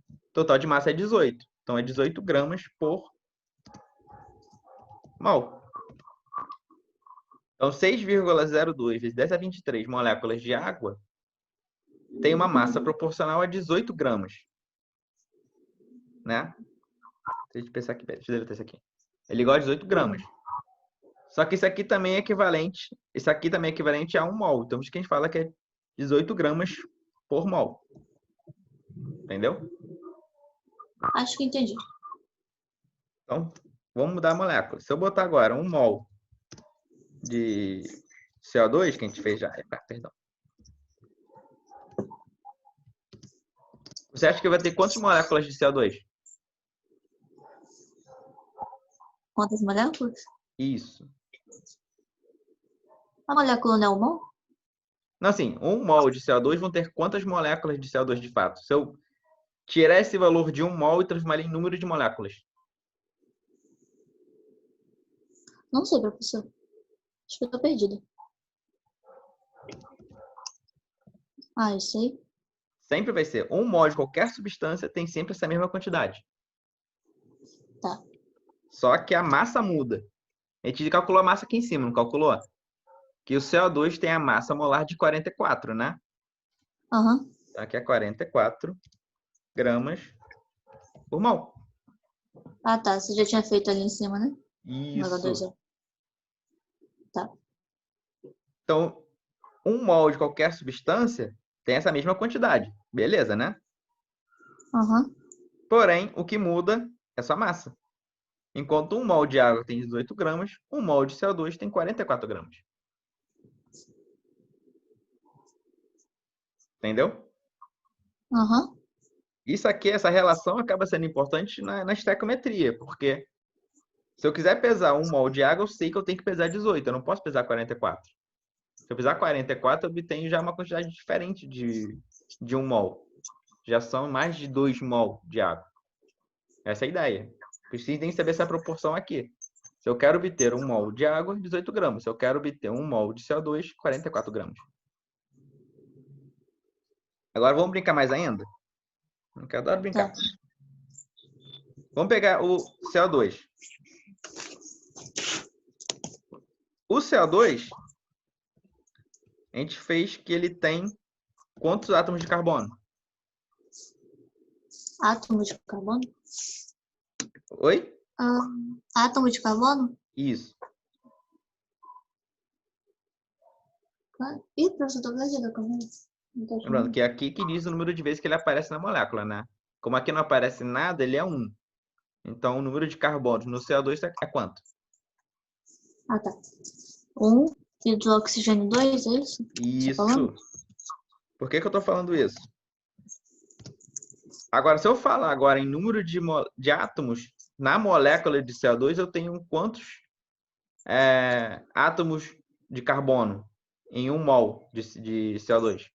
[SPEAKER 1] o total de massa é 18. Então, é 18 gramas por mol. Então, 6,02 vezes 10 a 23 moléculas de água tem uma massa proporcional a 18 gramas. Né? Deixa eu pensar aqui. Deixa eu deletar isso aqui. Ele igual a 18 gramas. Só que isso aqui também é equivalente. Isso aqui também é equivalente a 1 mol. Então, por isso que a gente fala que é 18 gramas por mol. Entendeu?
[SPEAKER 2] Acho que entendi.
[SPEAKER 1] Então, vamos mudar a molécula. Se eu botar agora 1 mol de CO2, que a gente fez já. Perdão. Você acha que vai ter quantas moléculas de CO2?
[SPEAKER 2] Quantas moléculas?
[SPEAKER 1] Isso.
[SPEAKER 2] A molécula não é o mol?
[SPEAKER 1] Não, assim, 1 mol de CO2 vão ter quantas moléculas de CO2 de fato? Se eu tirar esse valor de 1 mol e transformar ele em número de moléculas.
[SPEAKER 2] Não sei, professor. Acho que eu tô perdida. Eu sei.
[SPEAKER 1] Sempre vai ser 1 mol de qualquer substância tem sempre essa mesma quantidade.
[SPEAKER 2] Tá.
[SPEAKER 1] Só que a massa muda. A gente calculou a massa aqui em cima, não calculou? Que o CO2 tem a massa molar de 44, né?
[SPEAKER 2] Aham.
[SPEAKER 1] Aqui é 44 gramas por mol.
[SPEAKER 2] Tá. Você já tinha feito ali em cima, né? No
[SPEAKER 1] Isso.
[SPEAKER 2] H2O. Tá.
[SPEAKER 1] Então, 1 mol de qualquer substância tem essa mesma quantidade. Beleza, né?
[SPEAKER 2] Aham.
[SPEAKER 1] Porém, o que muda é sua massa. Enquanto 1 mol de água tem 18 gramas, 1 mol de CO2 tem 44 gramas. Entendeu?
[SPEAKER 2] Aham.
[SPEAKER 1] Isso aqui, essa relação acaba sendo importante na estequiometria, porque se eu quiser pesar 1 mol de água, eu sei que eu tenho que pesar 18, eu não posso pesar 44. Se eu pesar 44, eu obtenho já uma quantidade diferente de 1 mol. Já são mais de 2 mol de água. Essa é a ideia. Vocês têm que saber essa proporção aqui. Se eu quero obter 1 mol de água, 18 gramas. Se eu quero obter 1 mol de CO2, 44 gramas. Agora vamos brincar mais ainda? Eu adoro brincar.
[SPEAKER 2] Tá.
[SPEAKER 1] Vamos pegar o CO2. O CO2, a gente fez que ele tem quantos átomos de carbono?
[SPEAKER 2] Átomo de carbono?
[SPEAKER 1] Oi?
[SPEAKER 2] Átomo de carbono?
[SPEAKER 1] Isso.
[SPEAKER 2] Ih, professor, tô perdida. Como é? Não tô
[SPEAKER 1] Lembrando
[SPEAKER 2] achando.
[SPEAKER 1] que é aqui que diz o número de vezes que ele aparece na molécula, né? Como aqui não aparece nada, ele é 1. Então, o número de carbonos no CO2 é quanto?
[SPEAKER 2] Tá. 1 e do oxigênio 2, é isso? Você falando?
[SPEAKER 1] Isso. Por que eu estou falando isso? Agora, se eu falar agora em número de átomos na molécula de CO2, eu tenho quantos átomos de carbono em 1 mol de CO2?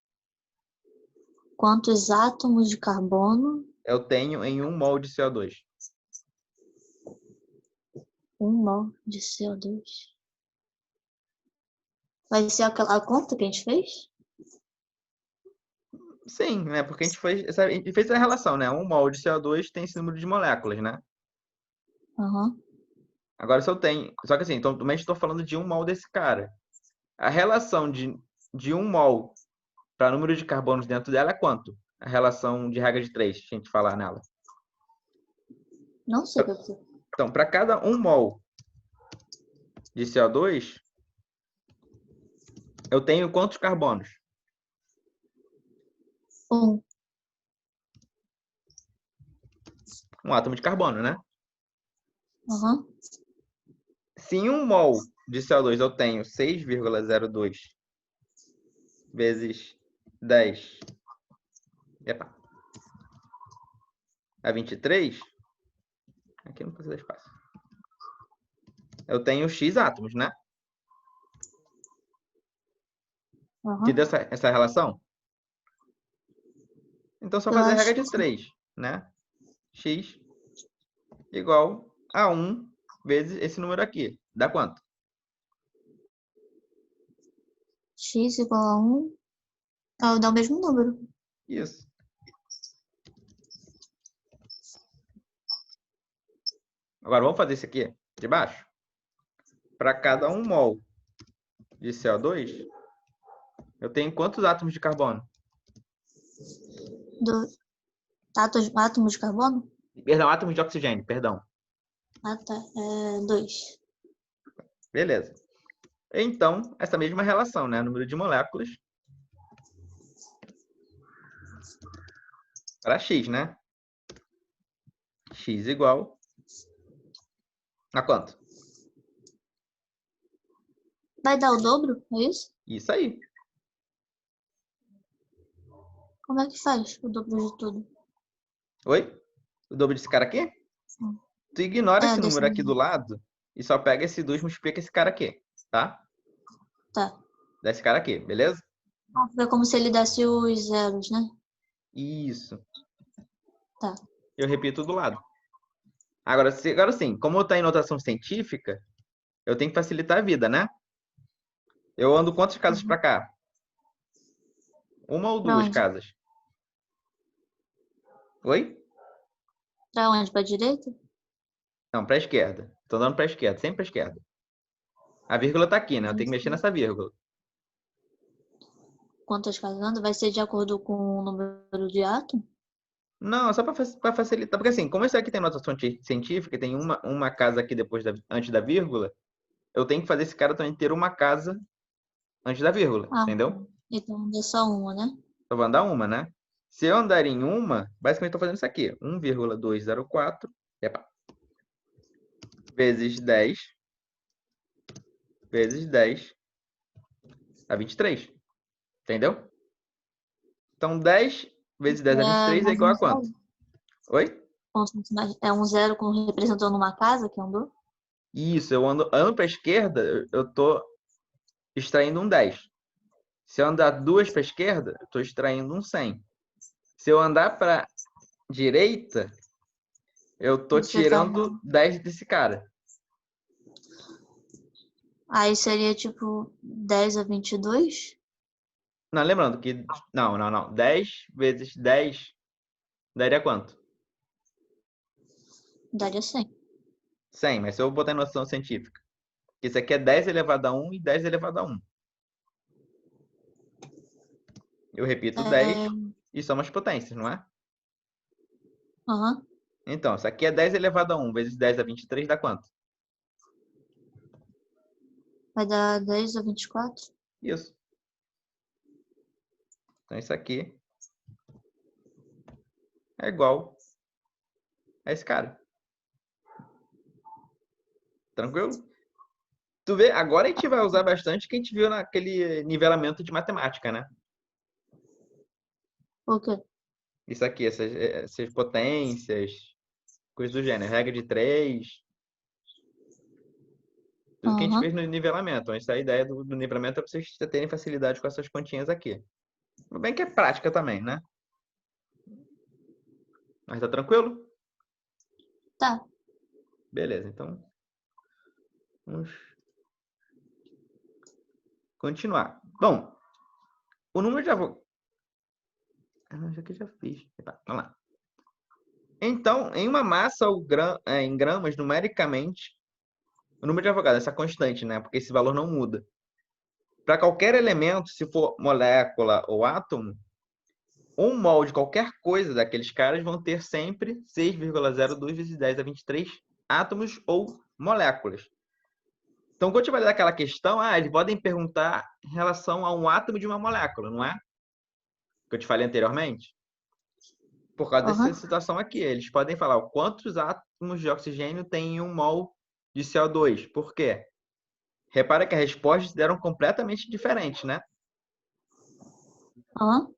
[SPEAKER 2] Quantos átomos de carbono?
[SPEAKER 1] Eu tenho em 1 mol de CO2.
[SPEAKER 2] 1 mol de CO2. Vai ser aquela conta que a gente fez?
[SPEAKER 1] Sim, né? Porque a gente fez essa relação, né? 1 mol de CO2 tem esse número de moléculas, né?
[SPEAKER 2] Aham.
[SPEAKER 1] Agora, se eu tenho... Só que assim, então, também estou falando de 1 mol desse cara. A relação de 1 mol para número de carbonos dentro dela é quanto? A relação de regra de 3, a gente falar nela.
[SPEAKER 2] Não sei, professor.
[SPEAKER 1] Então, para cada 1 mol de CO2, eu tenho quantos carbonos?
[SPEAKER 2] 1.
[SPEAKER 1] Um átomo de carbono, né?
[SPEAKER 2] Aham.
[SPEAKER 1] Se em 1 mol de CO2 eu tenho 6,02 vezes 10 a 23, aqui não precisa de espaço. Eu tenho X átomos, né? Entendeu essa relação? Então, só fazer a regra de 3, né? X igual a 1 vezes esse número aqui. Dá quanto?
[SPEAKER 2] X igual a 1. Dá o mesmo número.
[SPEAKER 1] Isso. Agora, vamos fazer isso aqui de baixo? Para cada 1 mol de CO2, eu tenho quantos átomos de carbono?
[SPEAKER 2] Do, átomos de carbono?
[SPEAKER 1] Perdão, átomos de oxigênio, perdão.
[SPEAKER 2] Ah, tá. 2.
[SPEAKER 1] Beleza. Então, essa mesma relação, né? Número de moléculas para X, né? X igual a quanto?
[SPEAKER 2] Vai dar o dobro? É isso?
[SPEAKER 1] Isso aí.
[SPEAKER 2] Como é que faz o dobro de tudo?
[SPEAKER 1] Oi? O dobro desse cara aqui? Tu ignora esse
[SPEAKER 2] Desse
[SPEAKER 1] número aqui do lado e só pega esse 2 e multiplica esse cara aqui, tá?
[SPEAKER 2] Tá.
[SPEAKER 1] Desse cara aqui, beleza?
[SPEAKER 2] É como se ele desse os zeros, né?
[SPEAKER 1] Isso.
[SPEAKER 2] Tá.
[SPEAKER 1] Eu repito do lado. Agora sim, como tá em notação científica, eu tenho que facilitar a vida, né? Eu ando quantas casas para cá? Uma ou
[SPEAKER 2] Pra
[SPEAKER 1] duas
[SPEAKER 2] onde?
[SPEAKER 1] casas? Oi?
[SPEAKER 2] Pra onde? Pra direita?
[SPEAKER 1] Não, para a esquerda. Tô andando para a esquerda, sempre para a esquerda. A vírgula tá aqui, né? Eu tenho que mexer nessa vírgula.
[SPEAKER 2] Quantas casas anda? Vai ser de acordo com o número de átomos?
[SPEAKER 1] Não, só para facilitar. Porque assim, como esse aqui tem notação científica, tem uma casa aqui antes da vírgula, eu tenho que fazer esse cara também ter uma casa antes da vírgula,
[SPEAKER 2] Ah,
[SPEAKER 1] entendeu?
[SPEAKER 2] então é só uma, né?
[SPEAKER 1] Eu vou andar uma, né? Se eu andar em uma, basicamente estou fazendo isso aqui. 1,204 epa, vezes 10 vezes 10 dá 23. Entendeu? Então 10 vezes 10 dá
[SPEAKER 2] É
[SPEAKER 1] 23 é
[SPEAKER 2] mais
[SPEAKER 1] igual
[SPEAKER 2] um
[SPEAKER 1] a quanto?
[SPEAKER 2] zero.
[SPEAKER 1] Oi?
[SPEAKER 2] É um zero representando uma casa que andou?
[SPEAKER 1] Isso, eu ando para a esquerda, eu estou extraindo um 10. Se eu andar duas para a esquerda, eu estou extraindo um 100. Se eu andar para a direita, eu estou
[SPEAKER 2] Você tá.
[SPEAKER 1] tirando 10 desse cara.
[SPEAKER 2] Aí seria tipo 10 a 22?
[SPEAKER 1] Não, lembrando que... Não. 10 vezes 10 daria quanto?
[SPEAKER 2] Daria 100.
[SPEAKER 1] 100, mas se eu botar em noção científica. Isso aqui é 10 elevado a 1 e 10 elevado a 1. Eu repito 10
[SPEAKER 2] É,
[SPEAKER 1] e soma as potências, não é?
[SPEAKER 2] aham.
[SPEAKER 1] Então, isso aqui é 10 elevado a 1 vezes 10 a 23 dá quanto?
[SPEAKER 2] Vai dar 10 a 24?
[SPEAKER 1] Isso. Então, isso aqui é igual a esse cara. Tranquilo? Tu vê, agora a gente vai usar bastante o que a gente viu naquele nivelamento de matemática, né?
[SPEAKER 2] O quê?
[SPEAKER 1] Isso aqui, essas potências, coisas do gênero. Regra de 3, tudo que a gente fez
[SPEAKER 2] Aham.
[SPEAKER 1] no nivelamento. Então, essa é a ideia do nivelamento, é para vocês terem facilidade com essas continhas aqui. Tudo bem que é prática também, né? Mas tá tranquilo?
[SPEAKER 2] Tá.
[SPEAKER 1] Beleza, então vamos continuar. Bom, o número de avogados... Isso aqui eu já fiz. Epa, vamos lá. Então, em uma massa ou em gramas, numericamente, o número de avogados, essa constante, né? Porque esse valor não muda. Para qualquer elemento, se for molécula ou átomo, um mol de qualquer coisa daqueles caras vão ter sempre 6,02 vezes 10 a 23 átomos ou moléculas. Então, quando a gente vai ler aquela questão, eles podem perguntar em relação a um átomo de uma molécula, não é? Que eu te falei anteriormente. Por causa dessa
[SPEAKER 2] Aham.
[SPEAKER 1] situação aqui, eles podem falar quantos átomos de oxigênio tem em um mol de CO2. Por quê? Repara que as respostas deram completamente diferentes, né?
[SPEAKER 2] Aham.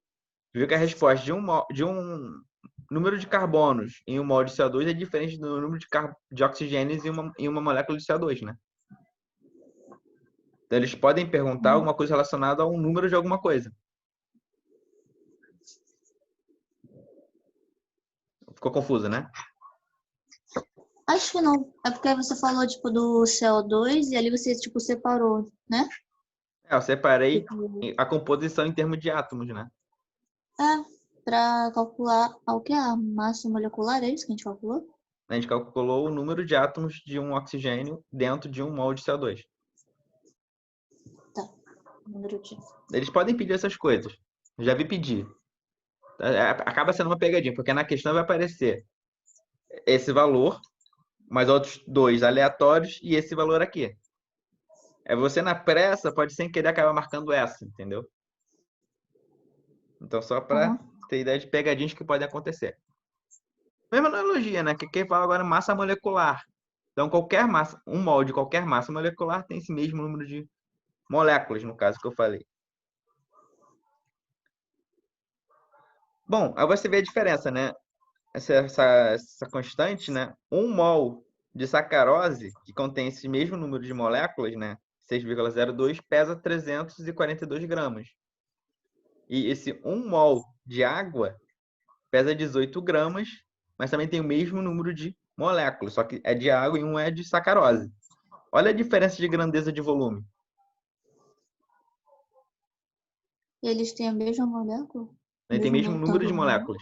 [SPEAKER 1] Viu que a resposta de um número de carbonos em um mol de CO2 é diferente do número de oxigênios em uma molécula de CO2, né? Então, eles podem perguntar
[SPEAKER 2] Aham.
[SPEAKER 1] alguma coisa relacionada a um número de alguma coisa. Ficou confuso, né?
[SPEAKER 2] Acho que não. É porque você falou, tipo, do CO2 e ali você, tipo, separou, né?
[SPEAKER 1] Eu separei
[SPEAKER 2] Tipo,
[SPEAKER 1] a composição em termos de átomos, né?
[SPEAKER 2] pra calcular o que é a massa molecular, é isso que a gente calculou?
[SPEAKER 1] A gente calculou o número de átomos de um oxigênio dentro de um mol de CO2.
[SPEAKER 2] Tá. Número de...
[SPEAKER 1] Eles podem pedir essas coisas. Já vi pedir. Acaba sendo uma pegadinha, porque na questão vai aparecer esse valor, mais outros dois aleatórios e esse valor aqui. É você na pressa pode sem querer acabar marcando essa, entendeu? Então só para ter ideia de pegadinhas que podem acontecer. Mesma analogia, né? Que quem fala agora é massa molecular. Então qualquer massa, um mol de qualquer massa molecular tem esse mesmo número de moléculas, no caso que eu falei. Bom, aí você vê a diferença, né? Essa constante, né? Um mol de sacarose, que contém esse mesmo número de moléculas, né? 6,02, pesa 342 gramas. E esse 1 mol de água pesa 18 gramas, mas também tem o mesmo número de moléculas, só que é de água e um é de sacarose. Olha a diferença de grandeza de volume.
[SPEAKER 2] Eles têm a mesma molécula?
[SPEAKER 1] Ele tem o mesmo número de moléculas.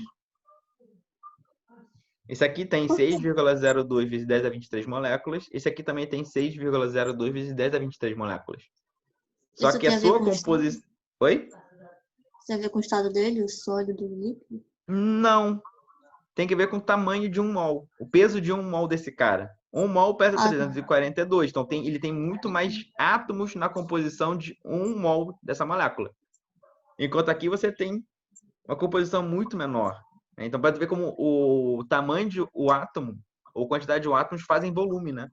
[SPEAKER 1] Esse aqui tem 6,02 vezes 10 a 23 moléculas. Esse aqui também tem 6,02 vezes 10 a 23 moléculas. Só
[SPEAKER 2] Isso
[SPEAKER 1] que a
[SPEAKER 2] tem a ver
[SPEAKER 1] sua
[SPEAKER 2] com
[SPEAKER 1] composição... Oi?
[SPEAKER 2] tem a ver com o estado dele, o sólido, o líquido?
[SPEAKER 1] Não. Tem que ver com o tamanho de um mol. O peso de um mol desse cara. Um mol pesa 342. Então ele tem muito mais átomos na composição de um mol dessa molécula. Enquanto aqui você tem uma composição muito menor. Então pode ver como o tamanho do átomo ou quantidade de átomos fazem volume, né?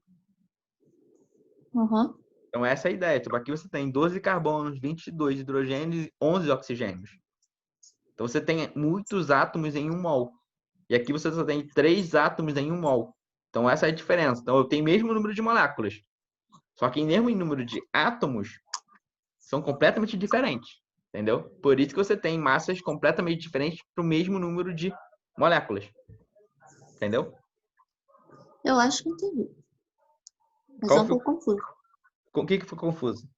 [SPEAKER 2] Uhum.
[SPEAKER 1] Então essa é a ideia. Tipo, aqui você tem 12 carbonos, 22 hidrogênios e 11 oxigênios. Então você tem muitos átomos em um mol. E aqui você só tem 3 átomos em um mol. Então essa é a diferença. Então eu tenho o mesmo número de moléculas. Só que mesmo em número de átomos, são completamente diferentes. Entendeu? Por isso que você tem massas completamente diferentes para o mesmo número de moléculas. Entendeu?
[SPEAKER 2] Eu acho que entendi. Mas
[SPEAKER 1] Qual
[SPEAKER 2] é um
[SPEAKER 1] foi...
[SPEAKER 2] pouco confuso.
[SPEAKER 1] O que foi confuso?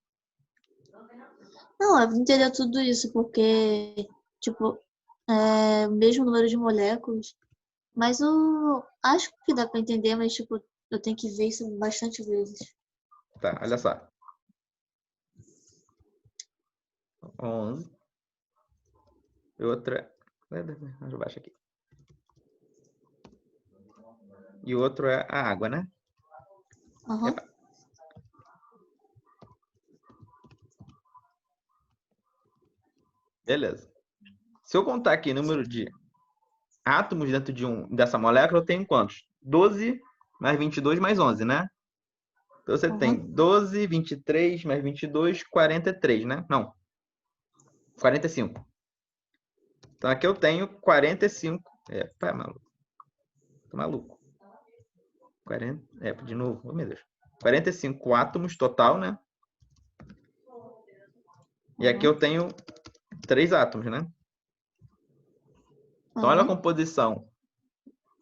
[SPEAKER 2] Não, eu entender tudo isso, porque, tipo, é o mesmo número de moléculas. Mas eu acho que dá pra entender, mas, tipo, eu tenho que ver isso bastante vezes.
[SPEAKER 1] Tá, olha só. 11. E outra... Mais baixo aqui. E o outro é a água, né?
[SPEAKER 2] Uhum.
[SPEAKER 1] Beleza. Se eu contar aqui o número de átomos dentro dessa molécula, eu tenho quantos? 12 mais 22 mais 11, né? Então você tem 12, 23 mais 22, 43, né? Não, 45. Então aqui eu tenho 45. Pá, maluco. Tô maluco. 40, de novo, oh, meu Deus. 45 átomos total, né? E aqui eu tenho 3 átomos, né? Então olha a composição.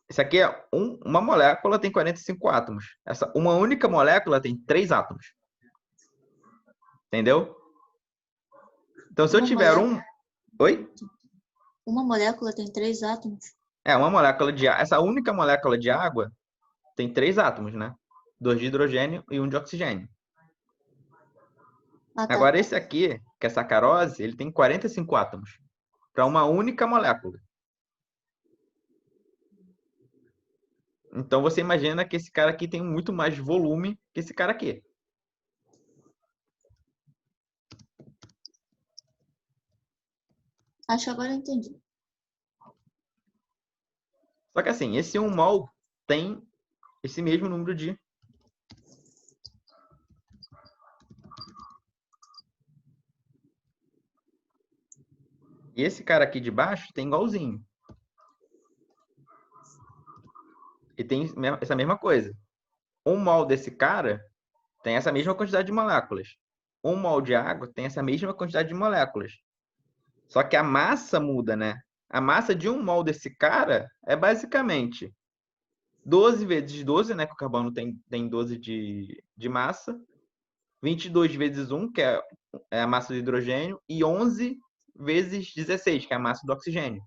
[SPEAKER 1] Isso aqui é uma molécula tem 45 átomos. Uma única molécula tem 3 átomos. Entendeu? Então se eu tiver um... Oi?
[SPEAKER 2] Uma molécula tem 3 átomos?
[SPEAKER 1] Uma molécula de... Essa única molécula de água tem 3 átomos, né? 2 de hidrogênio e 1 de oxigênio.
[SPEAKER 2] Ah, tá.
[SPEAKER 1] Agora esse aqui, que é sacarose, ele tem 45 átomos. Para uma única molécula. Então você imagina que esse cara aqui tem muito mais volume que esse cara aqui.
[SPEAKER 2] Acho que agora eu entendi.
[SPEAKER 1] Só que assim, esse 1 mol tem esse mesmo número de... E esse cara aqui de baixo tem igualzinho. E tem essa mesma coisa. 1 mol desse cara tem essa mesma quantidade de moléculas. 1 mol de água tem essa mesma quantidade de moléculas. Só que a massa muda, né? A massa de 1 mol desse cara é basicamente 12 vezes 12, né? Que o carbono tem 12 de massa. 22 vezes 1, que é a massa do hidrogênio. E 11 vezes 16, que é a massa do oxigênio.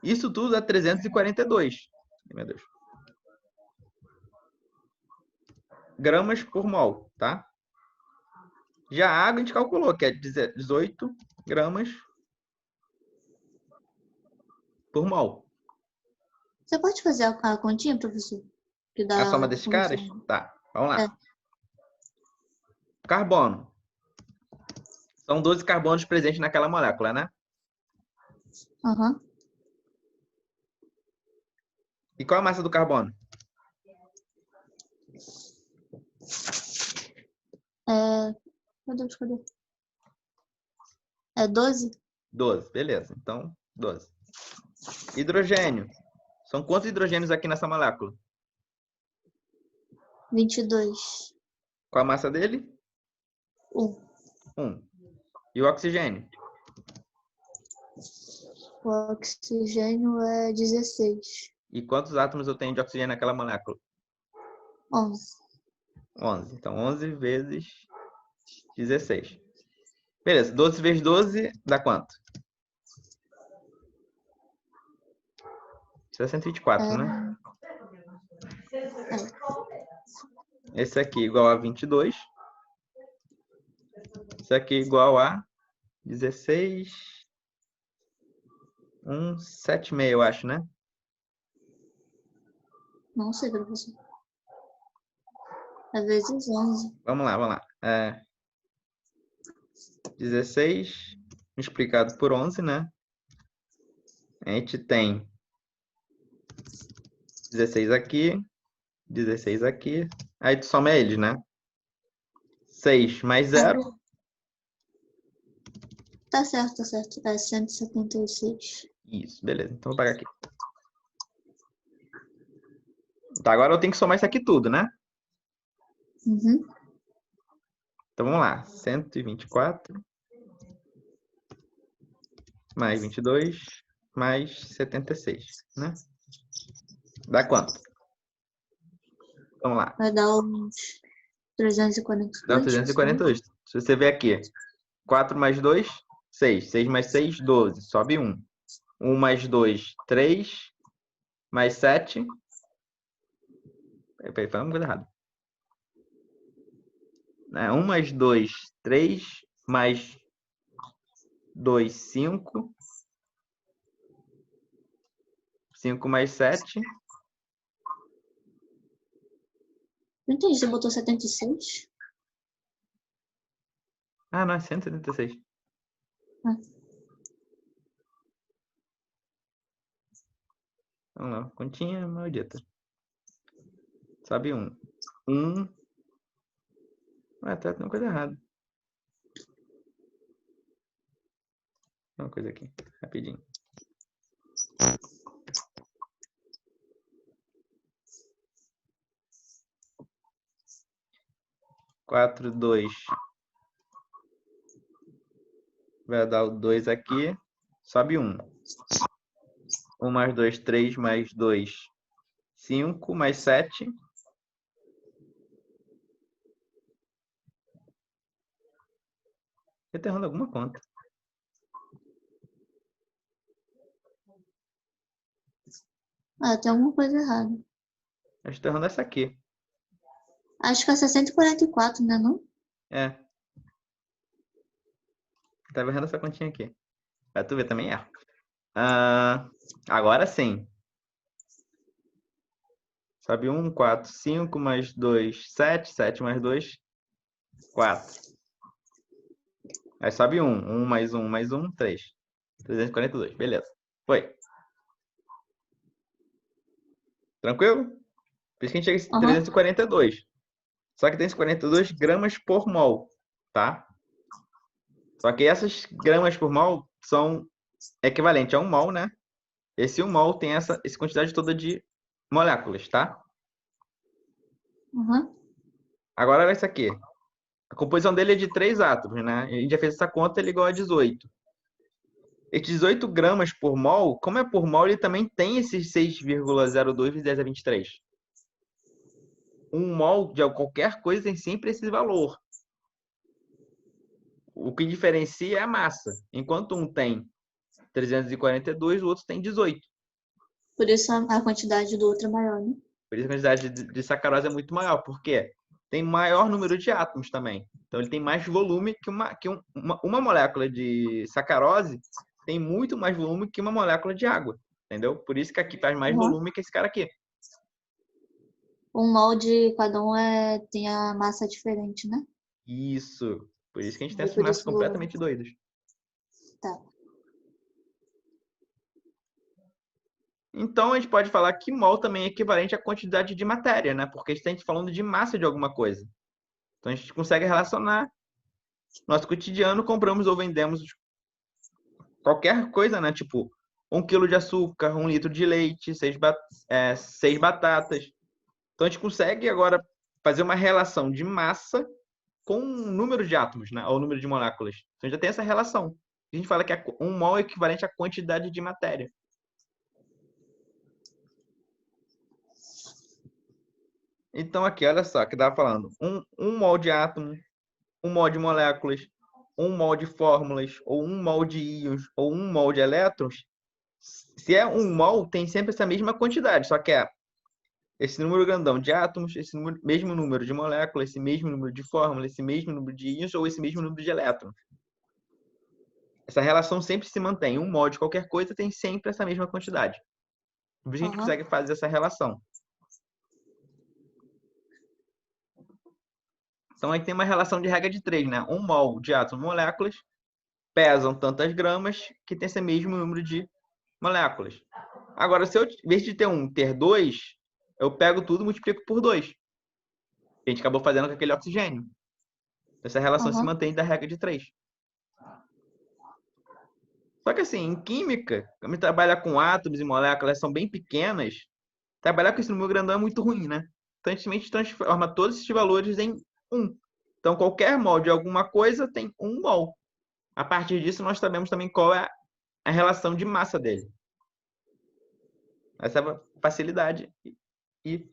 [SPEAKER 1] Isso tudo dá 342. Meu Deus. Gramas por mol, tá? Já a água a gente calculou, que é 18 gramas por mol.
[SPEAKER 2] Você pode fazer a continha, professor? Que
[SPEAKER 1] A
[SPEAKER 2] dá
[SPEAKER 1] soma desses caras? Tá, vamos lá. Carbono. São 12 carbonos presentes naquela molécula, né?
[SPEAKER 2] Aham.
[SPEAKER 1] E qual a massa do carbono?
[SPEAKER 2] Cadê? É 12?
[SPEAKER 1] 12, beleza. Então, 12. Hidrogênio. São quantos hidrogênios aqui nessa molécula?
[SPEAKER 2] 22.
[SPEAKER 1] Qual a massa dele?
[SPEAKER 2] 1.
[SPEAKER 1] 1. E o oxigênio?
[SPEAKER 2] O oxigênio é 16.
[SPEAKER 1] E quantos átomos eu tenho de oxigênio naquela molécula?
[SPEAKER 2] 11.
[SPEAKER 1] 11. Então, 11 vezes 16. Beleza. 12 vezes 12 dá quanto? 124, né? Esse aqui igual a 22. Esse aqui igual a 16. 176, eu acho, né?
[SPEAKER 2] Não sei, professor. É vezes 11.
[SPEAKER 1] Vamos lá. 16 multiplicado por 11, né? A gente tem 16 aqui, 16 aqui. Aí tu soma eles, né? 6 mais 0.
[SPEAKER 2] Tá certo. É 176.
[SPEAKER 1] Isso, beleza. Então vou pagar aqui. Tá, agora eu tenho que somar isso aqui tudo, né?
[SPEAKER 2] Uhum.
[SPEAKER 1] Então vamos lá. 124 mais 22 mais 76, né? Dá quanto? Vamos lá.
[SPEAKER 2] Vai dar uns 342.
[SPEAKER 1] Dá 342. Se você ver aqui, 4 mais 2, 6. 6 mais 6, 12. Sobe 1. 1 mais 2, 3. Mais 7. Peraí, falei uma coisa errada. 1 mais 2, 3. Mais 2, 5. 5 mais 7.
[SPEAKER 2] Não entendi, você botou 76?
[SPEAKER 1] Ah, não, é 176. Vamos lá, continha maldita. Sobe 1. 1. Tá uma coisa errada. Uma coisa aqui, rapidinho. Quatro, 2. Vai dar o 2 aqui. Sobe 1. 1 mais 2, 3 mais 2, 5 mais 7. Eu tô errando alguma conta.
[SPEAKER 2] Tem alguma coisa errada.
[SPEAKER 1] Eu estou errando essa aqui.
[SPEAKER 2] Acho que é 644, né, não?
[SPEAKER 1] É. Tava errando essa continha aqui. Pra tu ver, também erro. Agora sim. Sobe 1, 4, 5 mais 2, 7. 7 mais 2, 4. Aí sobe 1. 1 mais 1 mais 1, 3. 342. Beleza. Foi. Tranquilo? Por isso que a gente chega em 342. Só que tem 42 gramas por mol, tá? Só que essas gramas por mol são equivalentes a 1 mol, né? Esse 1 mol tem essa quantidade toda de moléculas, tá? Agora olha isso aqui. A composição dele é de 3 átomos, né? A gente já fez essa conta, ele é igual a 18. Esses 18 gramas por mol, como é por mol, ele também tem esses 6,02 vezes 10 a 23. 1 mol de qualquer coisa tem sempre esse valor. O que diferencia é a massa. Enquanto um tem 342, o outro tem 18.
[SPEAKER 2] Por isso a quantidade do outro é maior, né?
[SPEAKER 1] Por isso a quantidade de sacarose é muito maior. Por quê? Tem maior número de átomos também. Então, ele tem mais volume que uma molécula de sacarose tem muito mais volume que uma molécula de água. entendeu? Por isso que aqui faz mais
[SPEAKER 2] Uhum.
[SPEAKER 1] volume que esse cara aqui.
[SPEAKER 2] Um molde, cada um tem a massa diferente, né?
[SPEAKER 1] Isso. Por isso que a gente tem
[SPEAKER 2] Aí
[SPEAKER 1] essas
[SPEAKER 2] por
[SPEAKER 1] massas
[SPEAKER 2] isso,
[SPEAKER 1] completamente doidas.
[SPEAKER 2] tá.
[SPEAKER 1] Então, a gente pode falar que mol também é equivalente à quantidade de matéria, né? Porque a gente está falando de massa de alguma coisa. Então, a gente consegue relacionar. Nosso cotidiano, compramos ou vendemos qualquer coisa, né? Tipo, 1 quilo de açúcar, 1 litro de leite, 6 batatas. Então, a gente consegue agora fazer uma relação de massa com um número de átomos, né? Ou número de moléculas. Então, já tem essa relação. A gente fala que um mol é equivalente à quantidade de matéria. Então, aqui, olha só, que dava falando. Um mol de átomo, 1 mol de moléculas, 1 mol de fórmulas, ou 1 mol de íons, ou 1 mol de elétrons. Se é 1 mol, tem sempre essa mesma quantidade, só que é esse número grandão de átomos, esse mesmo número de moléculas, esse mesmo número de fórmulas, esse mesmo número de íons, ou esse mesmo número de elétrons. Essa relação sempre se mantém. 1 mol de qualquer coisa tem sempre essa mesma quantidade. Por isso a gente
[SPEAKER 2] Uhum.
[SPEAKER 1] consegue fazer essa relação. Então, aí tem uma relação de regra de 3, né? 1 mol de átomos e moléculas pesam tantas gramas que tem esse mesmo número de moléculas. Agora, se eu, em vez de ter 1, ter 2, eu pego tudo e multiplico por 2. A gente acabou fazendo com aquele oxigênio. Essa relação se
[SPEAKER 2] Uhum.
[SPEAKER 1] mantém da regra de 3. Só que assim, em química, como trabalha com átomos e moléculas são bem pequenas, trabalhar com esse número grandão é muito ruim, né? Então a gente transforma todos esses valores em 1. Então qualquer mol de alguma coisa tem 1 mol. A partir disso, nós sabemos também qual é a relação de massa dele. Essa é a facilidade e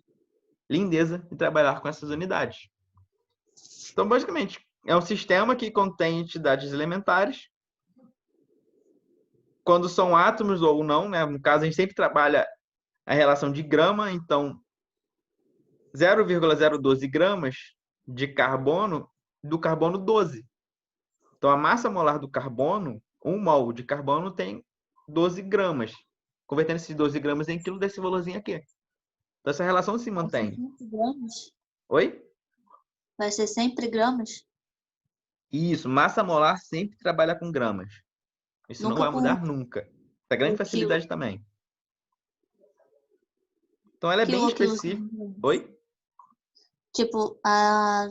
[SPEAKER 1] lindeza de trabalhar com essas unidades. Então, basicamente, é um sistema que contém entidades elementares. Quando são átomos ou não, né? No caso, a gente sempre trabalha a relação de grama, então 0,012 gramas de carbono do carbono 12. Então, a massa molar do carbono, 1 mol de carbono tem 12 gramas. Convertendo esses 12 gramas em quilo desse valorzinho aqui. Então, essa relação se
[SPEAKER 2] Vai ser
[SPEAKER 1] mantém.
[SPEAKER 2] sempre gramas?
[SPEAKER 1] Oi?
[SPEAKER 2] Vai ser sempre gramas?
[SPEAKER 1] Isso, massa molar sempre trabalha com gramas. Isso não
[SPEAKER 2] Nunca
[SPEAKER 1] vai
[SPEAKER 2] com
[SPEAKER 1] mudar nunca. Essa grande
[SPEAKER 2] o quilo.
[SPEAKER 1] facilidade também. Então ela é bem
[SPEAKER 2] Quilo.
[SPEAKER 1] específica. Oi?
[SPEAKER 2] Tipo,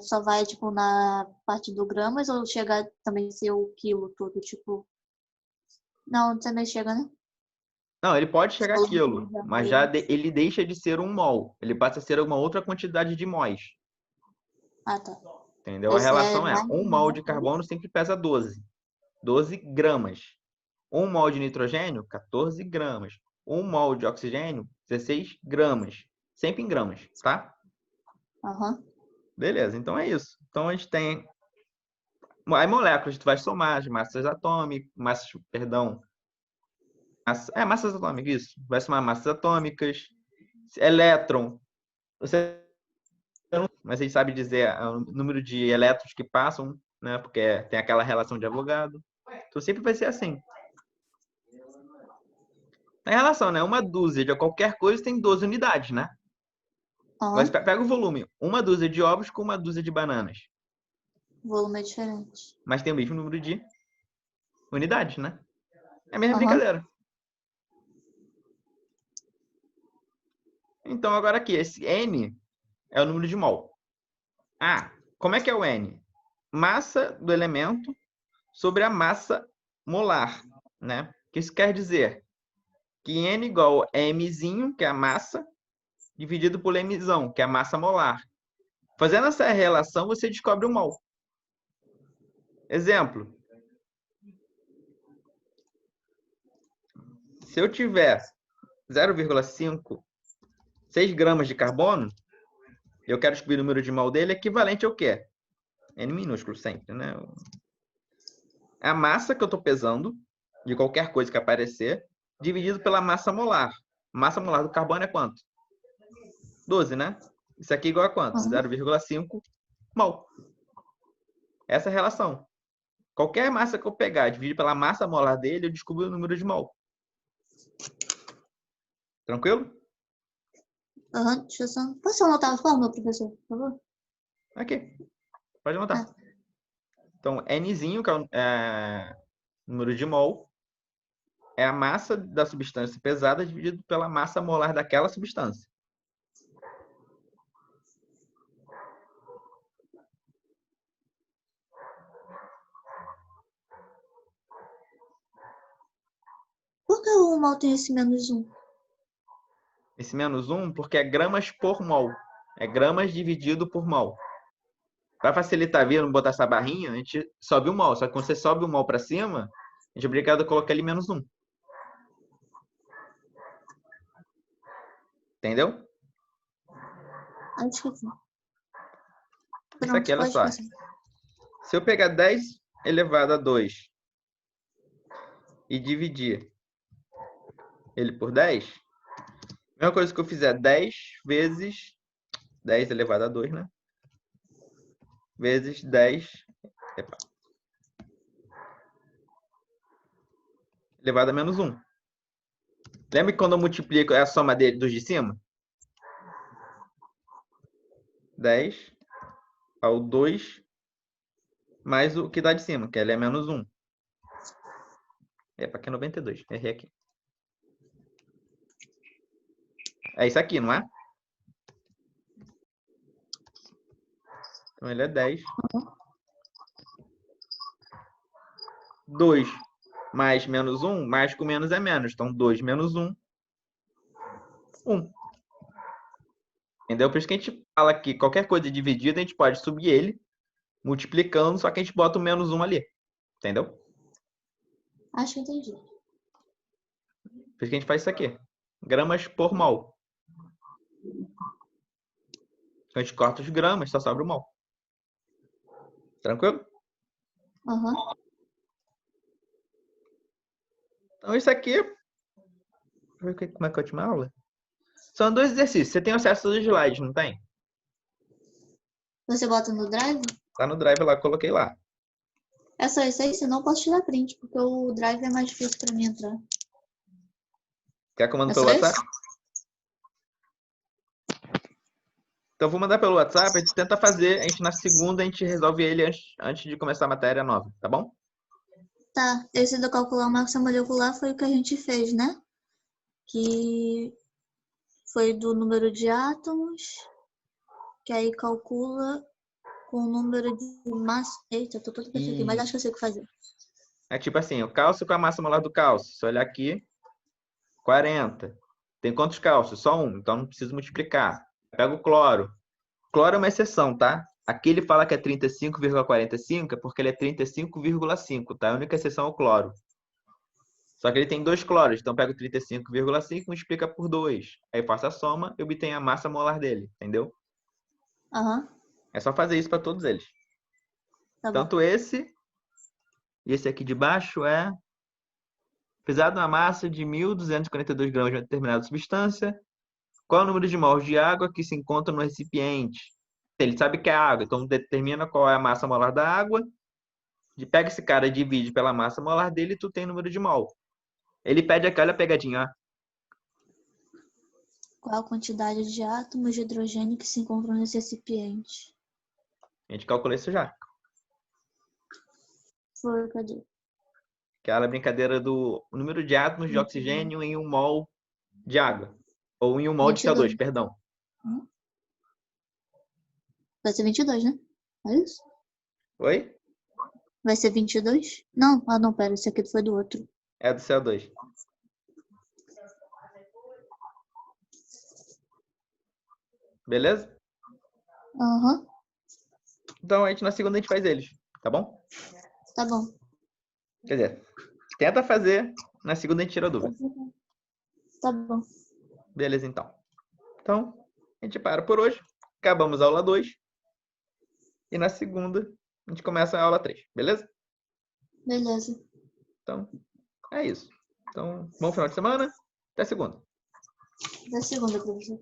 [SPEAKER 2] só vai, tipo, na parte do gramas ou chega também a ser o quilo todo, tipo... Não, também chega, né?
[SPEAKER 1] Não, ele pode chegar a
[SPEAKER 2] Falou que
[SPEAKER 1] quilo,
[SPEAKER 2] já
[SPEAKER 1] mas
[SPEAKER 2] foi.
[SPEAKER 1] ele deixa de ser 1 mol. Ele passa a ser uma outra quantidade de móis.
[SPEAKER 2] Ah, tá.
[SPEAKER 1] Entendeu? A
[SPEAKER 2] Mas é
[SPEAKER 1] relação é
[SPEAKER 2] mais
[SPEAKER 1] 1 mol de carbono sempre pesa 12. 12 gramas. 1 mol de nitrogênio, 14 gramas. 1 mol de oxigênio, 16 gramas. Sempre em gramas, tá?
[SPEAKER 2] Aham.
[SPEAKER 1] Beleza, então é isso. Então a gente tem aí moléculas, tu vai somar as massas atômicas, massas atômicas, isso. Vai somar massas atômicas, elétron. Você não, mas a gente sabe dizer o número de elétrons que passam, né? Porque tem aquela relação de Avogadro. Então sempre vai ser assim. Na relação, né? Uma dúzia de qualquer coisa tem 12 unidades, né? Mas
[SPEAKER 2] Aham.
[SPEAKER 1] pega o volume. Uma dúzia de ovos com uma dúzia de bananas.
[SPEAKER 2] O volume é diferente.
[SPEAKER 1] Mas tem o mesmo número de unidades, né? É a mesma
[SPEAKER 2] Aham.
[SPEAKER 1] brincadeira. Então, agora aqui, esse N é o número de mol. Ah, como é que é o N? Massa do elemento sobre a massa molar, né? O que isso quer dizer? Que N igual a Mzinho, que é a massa, dividido por Mzão, que é a massa molar. Fazendo essa relação, você descobre o mol. Exemplo. Se eu tiver 0,5, 6 gramas de carbono, eu quero descobrir o número de mol dele, equivalente ao quê? N minúsculo sempre, né? É a massa que eu estou pesando, de qualquer coisa que aparecer, dividido pela massa molar. Massa molar do carbono é quanto? 12, né? Isso aqui é igual a quanto?
[SPEAKER 2] Aham.
[SPEAKER 1] 0,5 mol. Essa é a relação. Qualquer massa que eu pegar, dividir pela massa molar dele, eu descubro o número de mol. Tranquilo?
[SPEAKER 2] Aham, deixa eu só... Posso anotar a fórmula, professor, por favor?
[SPEAKER 1] Aqui. Pode anotar. Então, Nzinho, que é o número de mol, é a massa da substância pesada dividido pela massa molar daquela substância.
[SPEAKER 2] Por que o mol tem esse -1?
[SPEAKER 1] Esse -1 porque é gramas por mol. É gramas dividido por mol. Para facilitar a vida, não botar essa barrinha, a gente sobe o mol. Só que quando você sobe o mol para cima, a gente é obrigado a colocar ali -1. Entendeu?
[SPEAKER 2] Acho que sim.
[SPEAKER 1] Isso aqui,
[SPEAKER 2] Pronto,
[SPEAKER 1] olha
[SPEAKER 2] pode
[SPEAKER 1] só.
[SPEAKER 2] passar.
[SPEAKER 1] Se eu pegar 10 elevado a 2 e dividir ele por 10, a mesma coisa que eu fizer 10 vezes 10 elevado a 2, né? Vezes 10 elevado a -1. Lembra que quando eu multiplico é a soma dos de cima? 10 ao 2 mais o que dá de cima, que ele é -1. Para que é 92? Errei aqui. É isso aqui, não é? Então ele é 10. 2 mais -1, mais com menos é menos. Então 2 menos 1, 1. Entendeu? Por isso que a gente fala que qualquer coisa dividida, a gente pode subir ele, multiplicando, só que a gente bota o -1 ali. Entendeu?
[SPEAKER 2] Acho que entendi.
[SPEAKER 1] Por isso que a gente faz isso aqui. Gramas por mol. Então a gente corta os gramas, só sobra o mol. Tranquilo?
[SPEAKER 2] Aham.
[SPEAKER 1] Então isso aqui... Como é que é a última aula? São 2 exercícios. Você tem acesso aos slides, não tem?
[SPEAKER 2] Você bota no Drive?
[SPEAKER 1] Tá no Drive lá, coloquei lá.
[SPEAKER 2] É só isso aí, senão eu posso tirar print, porque o Drive é mais difícil pra mim entrar.
[SPEAKER 1] Quer que eu mando
[SPEAKER 2] É
[SPEAKER 1] pelo
[SPEAKER 2] só
[SPEAKER 1] WhatsApp?
[SPEAKER 2] isso?
[SPEAKER 1] Então, vou mandar pelo WhatsApp, a gente tenta fazer, a gente na segunda a gente resolve ele antes de começar a matéria nova, tá bom?
[SPEAKER 2] Tá, esse do calcular massa molecular foi o que a gente fez, né? Que foi do número de átomos, que aí calcula com o número de massa. Eita, tô todo perfeito aqui, mas acho que eu sei o que fazer.
[SPEAKER 1] É tipo assim, o cálcio com a massa molar do cálcio. Se olhar aqui, 40. Tem quantos cálcios? Só um, então não preciso multiplicar. Pega o cloro. Cloro é uma exceção, tá? Aqui ele fala que é 35,45 é porque ele é 35,5, tá? A única exceção é o cloro. Só que ele tem 2 cloros, então pego 35,5 e multiplica por 2. Aí faço a soma e obtenho a massa molar dele, entendeu?
[SPEAKER 2] Aham,
[SPEAKER 1] É só fazer isso para todos eles.
[SPEAKER 2] tá bom.
[SPEAKER 1] Tanto esse e esse aqui de baixo é pesado na massa de 1.242 gramas de uma determinada substância. Qual é o número de mols de água que se encontra no recipiente? Ele sabe que é água, então determina qual é a massa molar da água. Pega esse cara e divide pela massa molar dele e tu tem o número de mol. Ele pede aquela pegadinha, ó.
[SPEAKER 2] Qual a quantidade de átomos de hidrogênio que se encontram nesse recipiente?
[SPEAKER 1] A gente calcula isso já.
[SPEAKER 2] Foi, cadê?
[SPEAKER 1] Aquela brincadeira do número de átomos de oxigênio em 1 mol de água. Ou em 1 mol de
[SPEAKER 2] 22.
[SPEAKER 1] CO2, perdão.
[SPEAKER 2] Vai ser 22, né? É isso?
[SPEAKER 1] Oi?
[SPEAKER 2] Vai ser 22? Não, não, pera, esse aqui foi do outro.
[SPEAKER 1] É do CO2. Beleza?
[SPEAKER 2] Aham,
[SPEAKER 1] Então a gente na segunda a gente faz eles, tá bom?
[SPEAKER 2] tá bom.
[SPEAKER 1] Quer dizer, tenta fazer, na segunda a gente tira a dúvida.
[SPEAKER 2] Tá bom.
[SPEAKER 1] Beleza, então. Então, a gente para por hoje. Acabamos a aula 2. E na segunda a gente começa a aula 3, beleza?
[SPEAKER 2] Beleza.
[SPEAKER 1] Então, é isso. Então, bom final de semana. Até segunda.
[SPEAKER 2] Da segunda, professor.